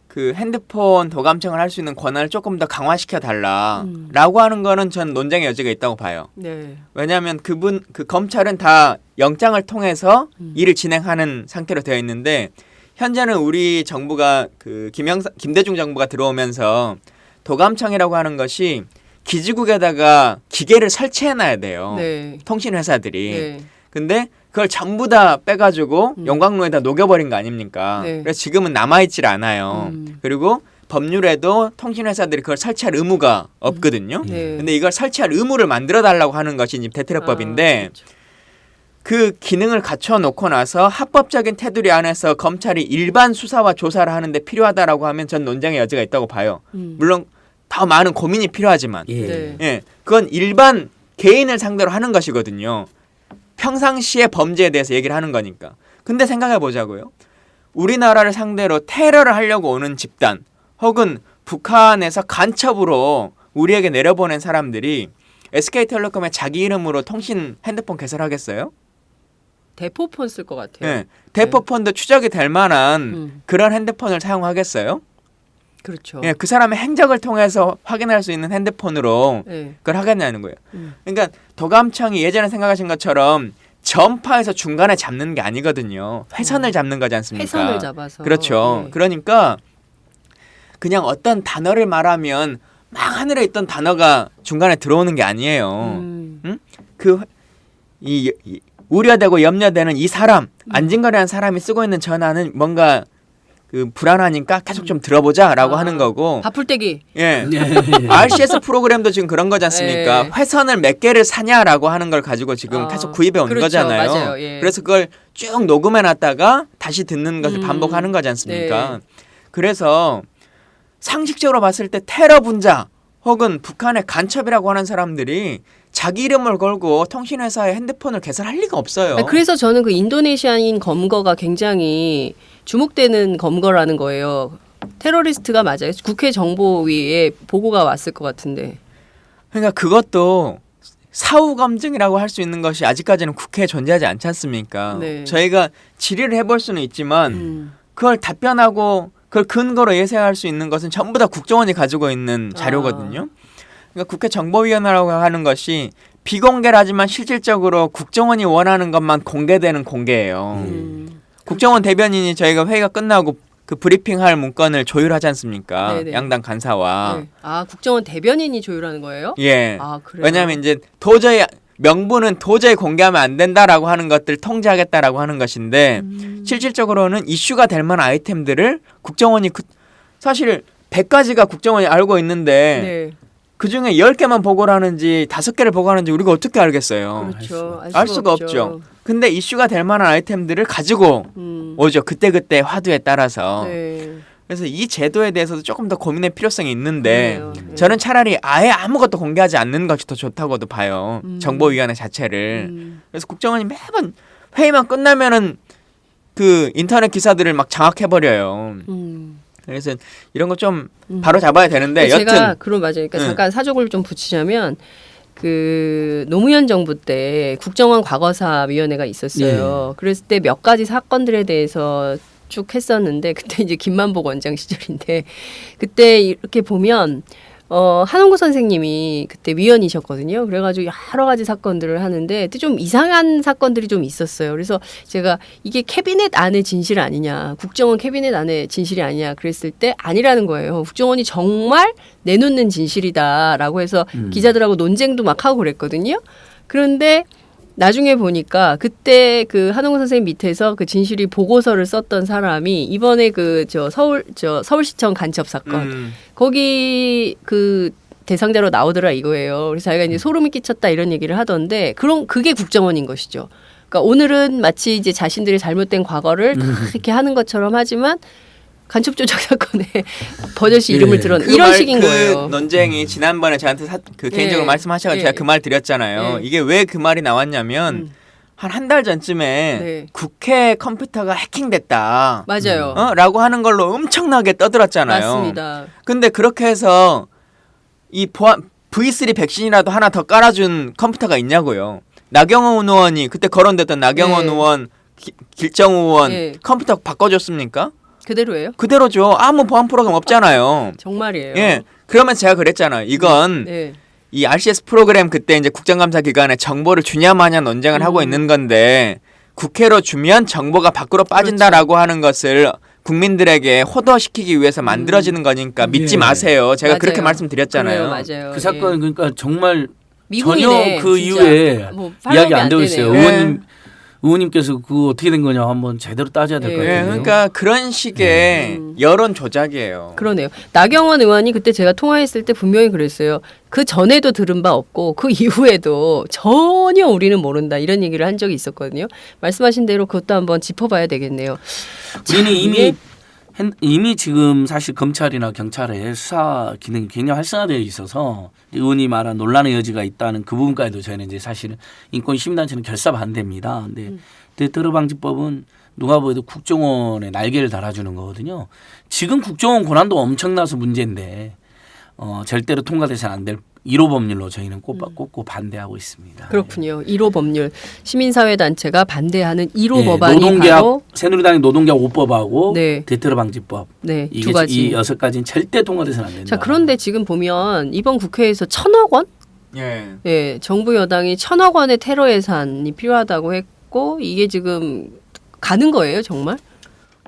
그 핸드폰 도감청을 할 수 있는 권한을 조금 더 강화시켜 달라라고 하는 거는 전 논쟁의 여지가 있다고 봐요. 네. 왜냐하면 그 검찰은 다 영장을 통해서 일을 진행하는 상태로 되어 있는데 현재는 우리 정부가 그 김대중 정부가 들어오면서 도감청이라고 하는 것이 기지국에다가 기계를 설치해놔야 돼요. 네. 통신회사들이. 네. 근데 그걸 전부 다 빼가지고 용광로에다 녹여버린 거 아닙니까? 네. 그래서 지금은 남아있질 않아요. 그리고 법률에도 통신회사들이 그걸 설치할 의무가 없거든요. 네. 근데 이걸 설치할 의무를 만들어달라고 하는 것이 이제 대테러법인데 그렇죠. 그 기능을 갖춰놓고 나서 합법적인 테두리 안에서 검찰이 일반 수사와 조사를 하는데 필요하다라고 하면 전 논쟁의 여지가 있다고 봐요. 물론 더 많은 고민이 필요하지만 네. 예, 그건 일반 개인을 상대로 하는 것이거든요. 평상시의 범죄에 대해서 얘기를 하는 거니까. 근데 생각해 보자고요. 우리나라를 상대로 테러를 하려고 오는 집단 혹은 북한에서 간첩으로 우리에게 내려보낸 사람들이 SK텔레콤에 자기 이름으로 통신 핸드폰 개설하겠어요? 대포폰 쓸 것 같아요. 네. 대포폰도 추적이 될 만한 그런 핸드폰을 사용하겠어요? 그렇죠. 예, 그 사람의 행적을 통해서 확인할 수 있는 핸드폰으로 네. 그걸 하겠냐는 거예요. 그러니까 도감청이 예전에 생각하신 것처럼 전파에서 중간에 잡는 게 아니거든요. 회선을 잡는 거지 않습니까? 회선을 잡아서. 그렇죠. 네. 그러니까 그냥 어떤 단어를 말하면 막 하늘에 있던 단어가 중간에 들어오는 게 아니에요. 응? 이 우려되고 염려되는 이 사람, 안진걸이라는 사람이 쓰고 있는 전화는 뭔가 그 불안하니까 계속 좀 들어보자라고 하는 거고. 바풀떼기. 예. RCS 프로그램도 지금 그런 거지 않습니까? 예. 회선을 몇 개를 사냐라고 하는 걸 가지고 지금 계속 구입해 온 그렇죠. 거잖아요. 맞아요. 예. 그래서 그걸 쭉 녹음해 놨다가 다시 듣는 것을 반복하는 거지 않습니까? 네. 그래서 상식적으로 봤을 때 테러 분자 혹은 북한의 간첩이라고 하는 사람들이 자기 이름을 걸고 통신회사의 핸드폰을 개설할 리가 없어요. 그래서 저는 그 인도네시아인 검거가 굉장히 주목되는 검거라는 거예요. 테러리스트가 맞아요. 국회 정보위에 보고가 왔을 것 같은데. 그러니까 그것도 사후 검증이라고 할 수 있는 것이 아직까지는 국회에 존재하지 않지 않습니까? 네. 저희가 질의를 해볼 수는 있지만 그걸 답변하고 그걸 근거로 예상할 수 있는 것은 전부 다 국정원이 가지고 있는 자료거든요. 그러니까 국회 정보위원회라고 하는 것이 비공개라지만 실질적으로 국정원이 원하는 것만 공개되는 공개예요. 국정원 대변인이 저희가 회의가 끝나고 그 브리핑할 문건을 조율하지 않습니까? 네네. 양당 간사와. 네. 국정원 대변인이 조율하는 거예요? 예. 그래요? 왜냐하면 이제 도저히 명분은 도저히 공개하면 안 된다라고 하는 것들 통제하겠다라고 하는 것인데 실질적으로는 이슈가 될 만한 아이템들을 국정원이 사실 100가지가 국정원이 알고 있는데 네. 그중에 10개만 보고를 하는지 5개를 보고하는지 우리가 어떻게 알겠어요? 그렇죠. 알 수가 없죠. 근데 이슈가 될 만한 아이템들을 가지고 오죠. 그때그때 화두에 따라서. 네. 그래서 이 제도에 대해서도 조금 더 고민의 필요성이 있는데 그래요. 네. 저는 차라리 아예 아무것도 공개하지 않는 것이 더 좋다고도 봐요. 정보위원회 자체를. 그래서 국정원이 매번 회의만 끝나면은 그 인터넷 기사들을 막 장악해버려요. 그래서 이런 거 좀 바로 잡아야 되는데 제가 여튼 그럼 맞아요. 그러니까 잠깐 사족을 좀 붙이자면 그 노무현 정부 때 국정원 과거사위원회가 있었어요. 그랬을 때 몇 가지 사건들에 대해서 쭉 했었는데 그때 이제 김만복 원장 시절인데 그때 이렇게 보면 한홍구 선생님이 그때 위원이셨거든요. 그래가지고 여러 가지 사건들을 하는데 좀 이상한 사건들이 좀 있었어요. 그래서 제가 이게 캐비넷 안의 진실 아니냐, 국정원 캐비넷 안의 진실이 아니냐 그랬을 때 아니라는 거예요. 국정원이 정말 내놓는 진실이다라고 해서 기자들하고 논쟁도 막 하고 그랬거든요. 그런데 나중에 보니까 그때 그 한홍구 선생님 밑에서 그 진실이 보고서를 썼던 사람이 이번에 그 서울시청 간첩 사건 거기 그 대상자로 나오더라 이거예요. 그래서 자기가 이제 소름이 끼쳤다 이런 얘기를 하던데 그게 국정원인 것이죠. 그러니까 오늘은 마치 이제 자신들의 잘못된 과거를 이렇게 하는 것처럼 하지만 간첩 조작 사건에 버젓이 이름을 드러낸 이런 식인 거예요. 그 논쟁이 지난번에 저한테 개인적으로 말씀하셔서 제가 그 말 드렸잖아요. 이게 왜 그 말이 나왔냐면 한 달 전쯤에 국회 컴퓨터가 해킹됐다. 맞아요. 라고 하는 걸로 엄청나게 떠들었잖아요. 맞습니다. 근데 그렇게 해서 이 V3 백신이라도 하나 더 깔아준 컴퓨터가 있냐고요. 나경원 의원이 그때 거론됐던 나경원 의원, 길정 의원 컴퓨터 바꿔줬습니까? 그대로예요? 그대로죠. 아무 보안 프로그램 없잖아요. 정말이에요. 예. 그러면 제가 그랬잖아요. 이건 이 RCS 프로그램 그때 이제 국정감사 기간에 정보를 주냐 마냐 논쟁을 하고 있는 건데 국회로 주면 정보가 밖으로 빠진다라고 하는 것을 국민들에게 호도시키기 위해서 만들어지는 거니까 믿지 마세요. 제가 맞아요. 그렇게 말씀드렸잖아요. 그래요, 맞아요. 그 사건 그러니까 정말 미국이네, 전혀 그 진짜. 이후에 뭐 이야기 안 되고 있어요. 네. 의원님께서 그거 어떻게 된 거냐 한번 제대로 따져야 될 것 같아요. 그러니까 그런 식의 여론 조작이에요. 그러네요. 나경원 의원이 그때 제가 통화했을 때 분명히 그랬어요. 그 전에도 들은 바 없고 그 이후에도 전혀 우리는 모른다 이런 얘기를 한 적이 있었거든요. 말씀하신 대로 그것도 한번 짚어봐야 되겠네요. 우리는 이미 지금 사실 검찰이나 경찰의 수사 기능이 굉장히 활성화되어 있어서 의원이 말한 논란의 여지가 있다는 그 부분까지도 저희는 이제 사실은 인권 시민단체는 결사 반대입니다. 근데 테러 방지법은 누가 보여도 국정원에 날개를 달아주는 거거든요. 지금 국정원 권한도 엄청나서 문제인데 절대로 통과돼서는 안 될 1호 법률로 저희는 꼽고 반대하고 있습니다. 그렇군요. 1호 법률 시민사회단체가 반대하는 1호 네, 법안이 노동계약, 바로 새누리당의 노동계약 5법하고 테러 방지법 이 두 가지. 이 6가지는 절대 통과돼서는 안 된다. 자, 그런데 지금 보면 이번 국회에서 1,000억 원? 정부 여당이 1,000억 원의 테러 예산이 필요하다고 했고 이게 지금 가는 거예요, 정말?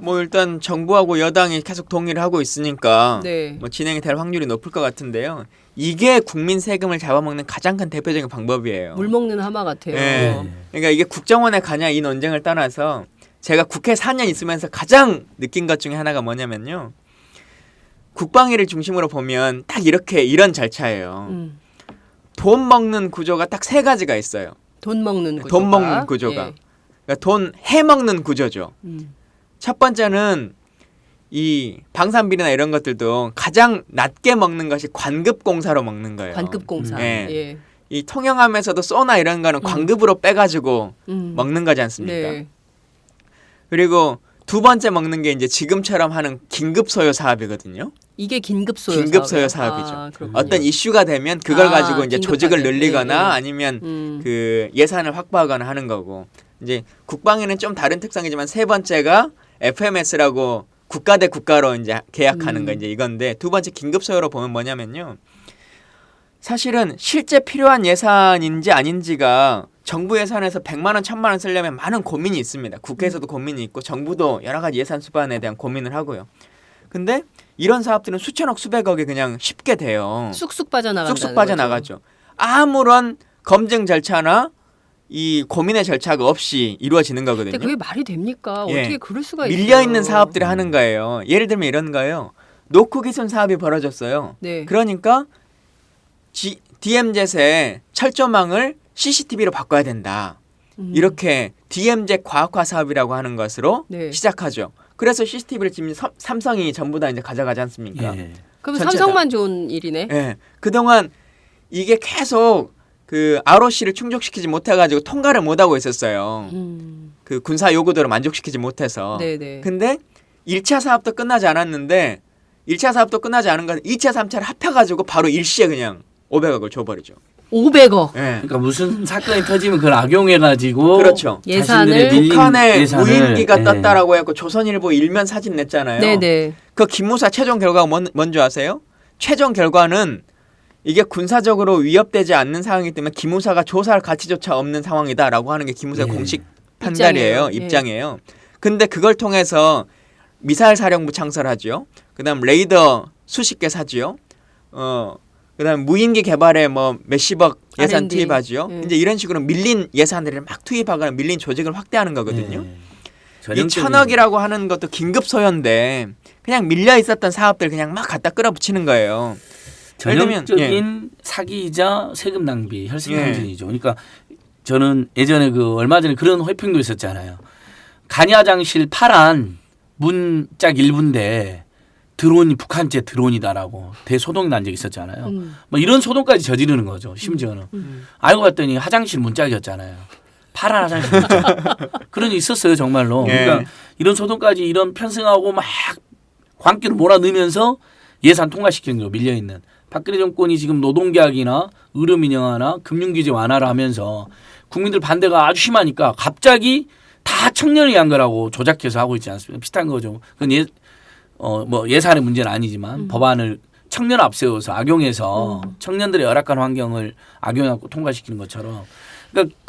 뭐 일단 정부하고 여당이 계속 동의를 하고 있으니까 네. 뭐 진행이 될 확률이 높을 것 같은데요. 이게 국민 세금을 잡아먹는 가장 큰 대표적인 방법이에요. 물 먹는 하마 같아요. 그러니까 이게 국정원에 가냐 이 논쟁을 떠나서 제가 국회 4년 있으면서 가장 느낀 것 중에 하나가 뭐냐면요. 국방위를 중심으로 보면 딱 이런 절차예요. 돈 먹는 구조가 딱 3가지가 있어요. 돈 먹는 구조가. 돈 먹는 구조가. 예. 그러니까 돈 해먹는 구조죠. 첫 번째는 이 방산비리나 이런 것들도 가장 낮게 먹는 것이 관급공사로 먹는 거예요. 관급공사. 예. 예. 이 통영함에서도 쏘나 이런 거는 관급으로 빼가지고 먹는 거지 않습니까? 네. 그리고 두 번째 먹는 게 이제 지금처럼 하는 긴급소요 사업이거든요. 이게 긴급소요 긴급소요 사업이에요? 사업이죠. 아, 그렇군요. 어떤 이슈가 되면 그걸 가지고 이제 조직을 긴급하게. 늘리거나 예, 예. 아니면 그 예산을 확보하거나 하는 거고 이제 국방에는 좀 다른 특성이지만 세 번째가 FMS라고 국가 대 국가로 이제 계약하는 거 이제 이건데 두 번째 긴급소요로 보면 뭐냐면요. 사실은 실제 필요한 예산인지 아닌지가 정부 예산에서 100만 원, 1000만 원 쓰려면 많은 고민이 있습니다. 국회에서도 고민이 있고 정부도 여러 가지 예산 수반에 대한 고민을 하고요. 근데 이런 사업들은 수천억, 수백억이 그냥 쉽게 돼요. 쑥쑥 빠져나간다는 쑥쑥 빠져나가죠. 거죠. 아무런 검증 절차나 이 고민의 절차가 없이 이루어지는 거거든요. 근데 그게 말이 됩니까? 예. 어떻게 그럴 수가 있어요? 밀려 있는 사업들을 하는 거예요. 예를 들면 이런 거예요. 노크 기술 사업이 벌어졌어요. 네. 그러니까 DMZ의 철조망을 CCTV로 바꿔야 된다. 이렇게 DMZ 과학화 사업이라고 하는 것으로 네. 시작하죠. 그래서 CCTV를 지금 삼성이 전부 다 이제 가져가지 않습니까? 예. 그럼 전체 삼성만 좋은 일이네. 예. 그동안 이게 계속 그 ROC를 충족시키지 못해가지고 통과를 못하고 있었어요. 그 군사 요구도를 만족시키지 못해서. 네네. 근데 1차 사업도 끝나지 않았는데 1차 사업도 끝나지 않은 건 2차, 3차를 합해가지고 바로 일시에 그냥 500억을 줘버리죠. 500억. 예. 그러니까 무슨 사건이 터지면 그걸 악용해가지고 그렇죠. 예산을 북한에 예산을, 무인기가 예. 떴다라고 해서 조선일보 일면 사진 냈잖아요. 네네. 그 기무사 최종 결과가 뭔지 아세요? 최종 결과는 이게 군사적으로 위협되지 않는 상황이기 때문에 기무사가 조사할 가치조차 없는 상황이다라고 하는 게 기무사의 예. 공식 판단이에요. 입장이에요. 입장이에요. 근데 그걸 통해서 미사일 사령부 창설하죠. 그다음 레이더 수십 개 사지요. 그다음 무인기 개발에 뭐 몇십억 예산 R&D. 투입하죠. 예. 이제 이런 식으로 밀린 예산들을 막 투입하거나 밀린 조직을 확대하는 거거든요. 예. 이 1000억이라고 하는 것도 긴급 소요인데 그냥 밀려 있었던 사업들 그냥 막 갖다 끌어붙이는 거예요. 예를 들면, 전형적인 사기이자 세금 낭비, 혈세 예. 상징이죠. 그러니까 저는 예전에 그 얼마 전에 그런 회평도 있었잖아요. 간야장실 파란 문짝 1분대 드론이 북한제 드론이다라고 대소동이 난 적이 있었잖아요. 뭐 이런 소동까지 저지르는 거죠. 심지어는. 알고 봤더니 화장실 문짝이었잖아요. 파란 화장실 문짝. 그런 게 있었어요 정말로. 예. 그러니까 이런 소동까지 이런 편승하고 막 광기를 몰아넣으면서 예산 통과시키는 거 밀려있는. 박근혜 정권이 지금 노동계약이나 의료민영화나 금융규제 완화를 하면서 국민들 반대가 아주 심하니까 갑자기 다 청년을 위한 거라고 조작해서 하고 있지 않습니까? 비슷한 거죠. 그건 뭐 예산의 문제는 아니지만 법안을 청년 앞세워서 악용해서 청년들의 열악한 환경을 악용하고 통과시키는 것처럼.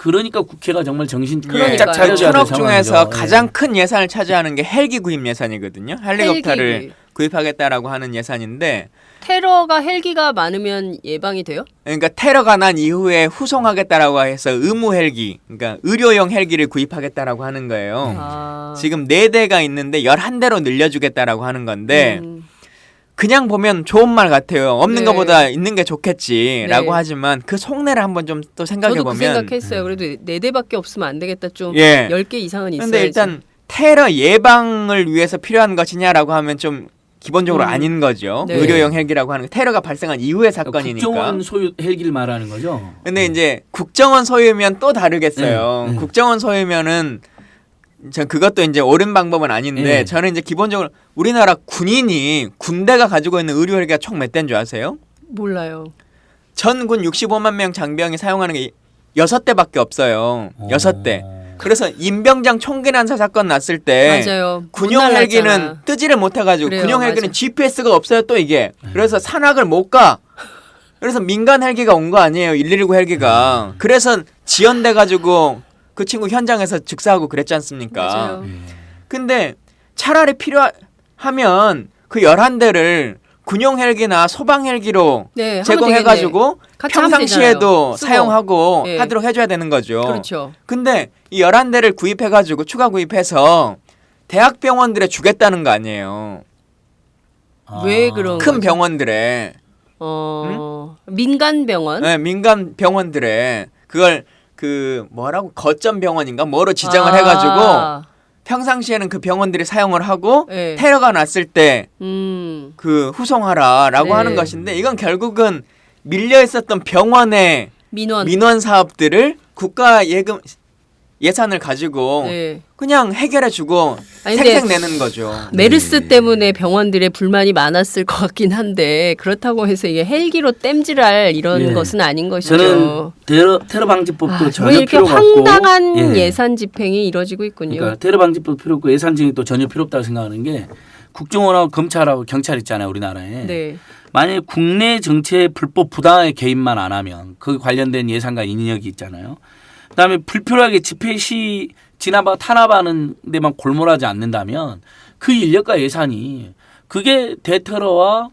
그러니까 국회가 정말 정신 쫙 차려줘야 될 1000억 중에서 상황이죠. 가장 큰 예산을 차지하는 게 헬기 구입 예산이거든요. 헬리콥터를 헬기. 구입하겠다라고 하는 예산인데 테러가 헬기가 많으면 예방이 돼요? 그러니까 테러가 난 이후에 후송하겠다라고 해서 의무 헬기, 그러니까 의료용 헬기를 구입하겠다라고 하는 거예요. 아. 지금 4대가 있는데 11대로 늘려주겠다라고 하는 건데 그냥 보면 좋은 말 같아요. 없는 네. 것보다 있는 게 좋겠지라고 네. 하지만 그 속내를 한번 좀 또 생각해 저도 보면 그 생각했어요. 그래도 4대밖에 없으면 안 되겠다. 좀 예. 10개 이상은 있어야지. 근데 일단 테러 예방을 위해서 필요한 것이냐라고 하면 좀 기본적으로 아닌 거죠. 네. 의료용 헬기라고 하는 거. 테러가 발생한 이후의 사건이니까. 국정원 소유 헬기를 말하는 거죠. 근데 이제 국정원 소유면 또 다르겠어요. 네, 네. 국정원 소유면은 전 그것도 이제 옳은 방법은 아닌데 네. 저는 이제 기본적으로 우리나라 군인이 군대가 가지고 있는 의료 헬기가 총 몇 대인 줄 아세요? 몰라요. 전군 65만 명 장병이 사용하는 게 6대밖에 없어요. 6대. 그래서 임병장 총기 난사 사건 났을 때 맞아요. 군용 문 헬기는 날랐잖아. 뜨지를 못해가지고 그래요, 군용 헬기는 맞아. GPS가 없어요 또 이게. 그래서 산악을 못 가. 그래서 민간 헬기가 온 거 아니에요 119 헬기가. 그래서 지연돼가지고 그 친구 현장에서 즉사하고 그랬지 않습니까? 맞아요. 근데 차라리 필요하면 그 11대를 군용 헬기나 소방 헬기로 네, 제공해가지고 같이 하면 평상시에도 되잖아요. 쓰고. 사용하고 네. 하도록 해줘야 되는 거죠. 그렇죠. 근데 이 11대를 구입해가지고 추가 구입해서 대학병원들에 주겠다는 거 아니에요. 왜 그런 큰 거죠? 병원들에 민간 병원. 네, 민간 병원들에 그걸 그 뭐라고 거점 병원인가 뭐로 지정을 해가지고 평상시에는 그 병원들이 사용을 하고 네. 테러가 났을 때 그 후송하라라고 네. 하는 것인데 이건 결국은 밀려 있었던 병원의 민원 사업들을 국가 예산을 가지고 네. 그냥 해결해주고 아니, 근데 생색내는 거죠. 메르스 때문에 병원들의 불만이 많았을 것 같긴 한데 그렇다고 해서 이게 헬기로 땜질할 이런 예. 것은 아닌 것이죠. 저는 테러 방지법도 전혀 이렇게 필요가 없고 황당한 예산 집행이 이루어지고 있군요. 그러니까 테러 방지법 필요 없고 예산 증액도 전혀 필요 없다고 생각하는 게 국정원하고 검찰하고 경찰 있잖아요 우리나라에. 네. 만약에 국내 정치에 불법 부당하게 개입만 안 하면 그 관련된 예산과 인력이 있잖아요. 그다음에 불필요하게 집회 시 진압하고 탄압하는 데만 골몰하지 않는다면 그 인력과 예산이 그게 대테러와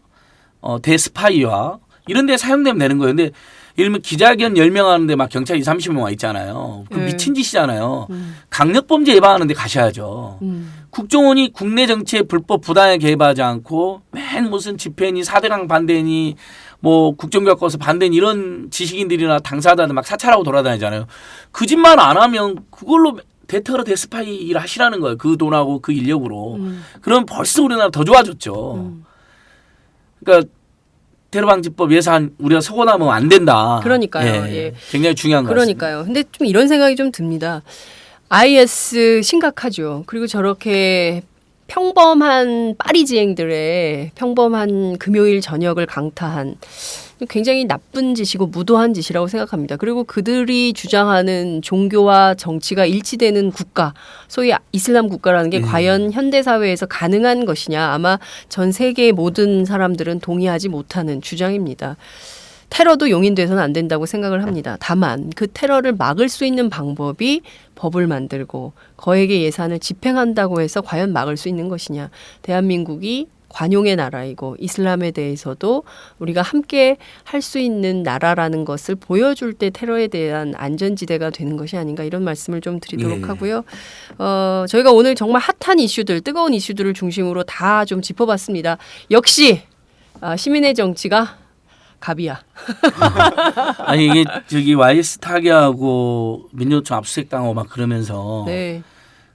대스파이와 이런 데 사용되면 되는 거예요. 근데 예를 들면 기자회견 10명 하는데 막 경찰 20-30명 와 있잖아요. 그 미친 짓이잖아요. 강력범죄 예방하는 데 가셔야죠. 국정원이 국내 정치에 불법 부당하게 개입하지 않고 맨 무슨 집회니 4대강 반대니 뭐 국정교과서 반대니 이런 지식인들이나 당사자들 막 사찰하고 돌아다니잖아요. 그 짓만 안 하면 그걸로 대테러 대스파이 일 하시라는 거예요. 그 돈하고 그 인력으로. 그럼 벌써 우리나라 더 좋아졌죠. 그러니까 테러 방지법 예산 우리가 서고나면 안 된다. 그러니까요. 예. 굉장히 중요한 거 같습니다. 그러니까요. 근데 좀 이런 생각이 좀 듭니다. IS 심각하죠. 그리고 저렇게 평범한 파리지앵들의 평범한 금요일 저녁을 강타한 굉장히 나쁜 짓이고 무도한 짓이라고 생각합니다. 그리고 그들이 주장하는 종교와 정치가 일치되는 국가, 소위 이슬람 국가라는 게 과연 현대사회에서 가능한 것이냐, 아마 전 세계의 모든 사람들은 동의하지 못하는 주장입니다. 테러도 용인돼서는 안 된다고 생각을 합니다. 다만 그 테러를 막을 수 있는 방법이 법을 만들고 거액의 예산을 집행한다고 해서 과연 막을 수 있는 것이냐. 대한민국이 관용의 나라이고 이슬람에 대해서도 우리가 함께 할 수 있는 나라라는 것을 보여줄 때 테러에 대한 안전지대가 되는 것이 아닌가 이런 말씀을 좀 드리도록 하고요. 저희가 오늘 정말 핫한 이슈들, 뜨거운 이슈들을 중심으로 다 좀 짚어봤습니다. 역시 시민의 정치가 갑이야. 아니 이게 저기 YS 타계하고 민주노총 압수수색 당하고 막 그러면서 네.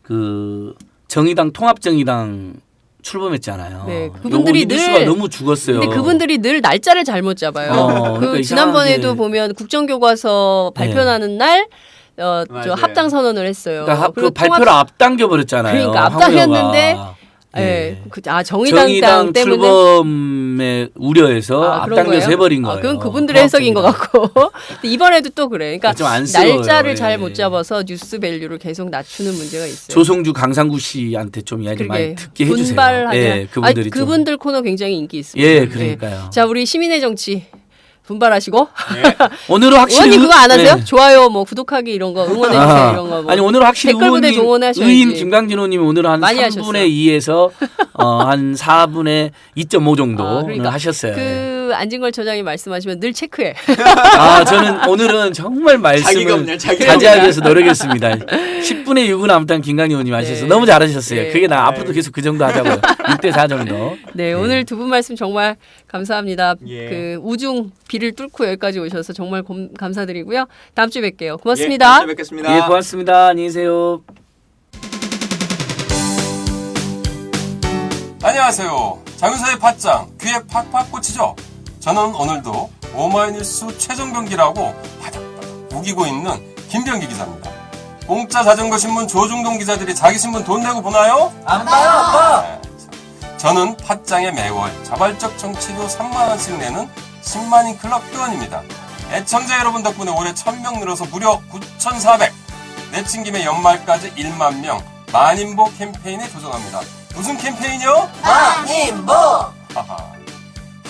그 정의당 통합정의당 출범했잖아요. 네, 그분들이 뉴스가 늘 너무 죽었어요. 근데 그분들이 늘 날짜를 잘못 잡아요. 그러니까 지난번에도 이상하게. 보면 국정교과서 발표나는 날 저 합당 선언을 했어요. 그러니까 그 그리고 발표를 앞당겨 버렸잖아요. 그러니까 앞당겼는데 정의당 때문에 출범의 우려에서 앞당겨서 해버린 거예요. 그건 그분들의 해석인 것 같고 이번에도 또 그래. 그러니까 좀 안쓰러워요. 날짜를 잘 못 잡아서 뉴스 밸류를 계속 낮추는 문제가 있어요. 조성주 강상구 씨한테 좀 이야기 많이 듣게 해주세요. 분발하게. 예, 그분들이 좀. 그분들 코너 굉장히 인기 있습니다. 예, 그러니까요. 자, 우리 시민의 정치 분발하시고 오늘은 확실히 의원님 그거 안 하세요? 네. 좋아요, 뭐 구독하기 이런 거 응원해주세요 이런 거. 뭐. 아니 오늘은 확실히 댓글 부대 동원하셔야지. 의인 김강진 의원님 오늘 한 많이 3분의 2에서 한 4분의 2.5 정도 그러니까 하셨어요. 그 안진걸 처장이 말씀하시면 늘 체크해. 저는 오늘은 정말 말씀을 자제하기 위해서 노력했습니다. 10분의 6은 아무튼 김강진 의원님 하셔서 너무 잘하셨어요. 네. 그게 나 앞으로도 계속 그 정도 하자고요. 6대 4 정도. 네, 오늘 두 분 말씀 정말 감사합니다. 예. 그 우중 비를 뚫고 여기까지 오셔서 정말 감사드리고요. 다음 주에 뵐게요. 고맙습니다. 다음 주에 뵙겠습니다. 예, 고맙습니다. 안녕히 계세요. 안녕하세요. 장윤서의 팟짱 귀에 팍팍 꽂히죠? 저는 오늘도 오마이뉴스 최종병기라고 바닥바닥 우기고 있는 김병기 기자입니다. 공짜 자전거 신문 조중동 기자들이 자기 신문 돈 내고 보나요? 안 봐요, 아빠. 네, 저는 팟짱에 매월 자발적 정치료 3만원씩 내는 10만인 클럽 회원입니다. 애청자 여러분 덕분에 올해 1000명 늘어서 무려 9,400. 내친 김에 연말까지 1만 명 만인보 캠페인에 도전합니다. 무슨 캠페인이요? 만인보!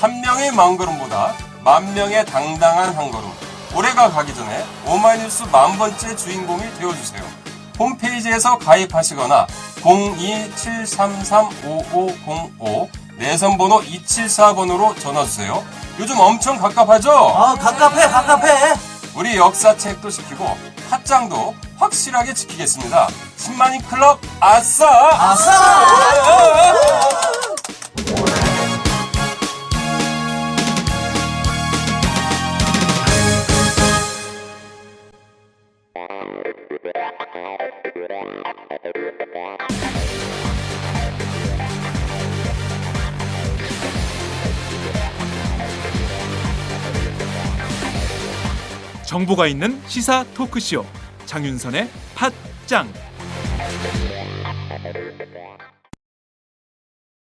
한 명의 마음걸음보다 만 명의 당당한 한 걸음. 올해가 가기 전에 오마이뉴스 10,000번째 주인공이 되어주세요. 홈페이지에서 가입하시거나 02-733-5505 내선번호 274번으로 전화주세요. 요즘 엄청 갑갑하죠? 갑갑해. 우리 역사책도 지키고 팟짱도 확실하게 지키겠습니다. 10만인 클럽 아싸! 정보가 있는 시사 토크쇼 장윤선의 팟짱.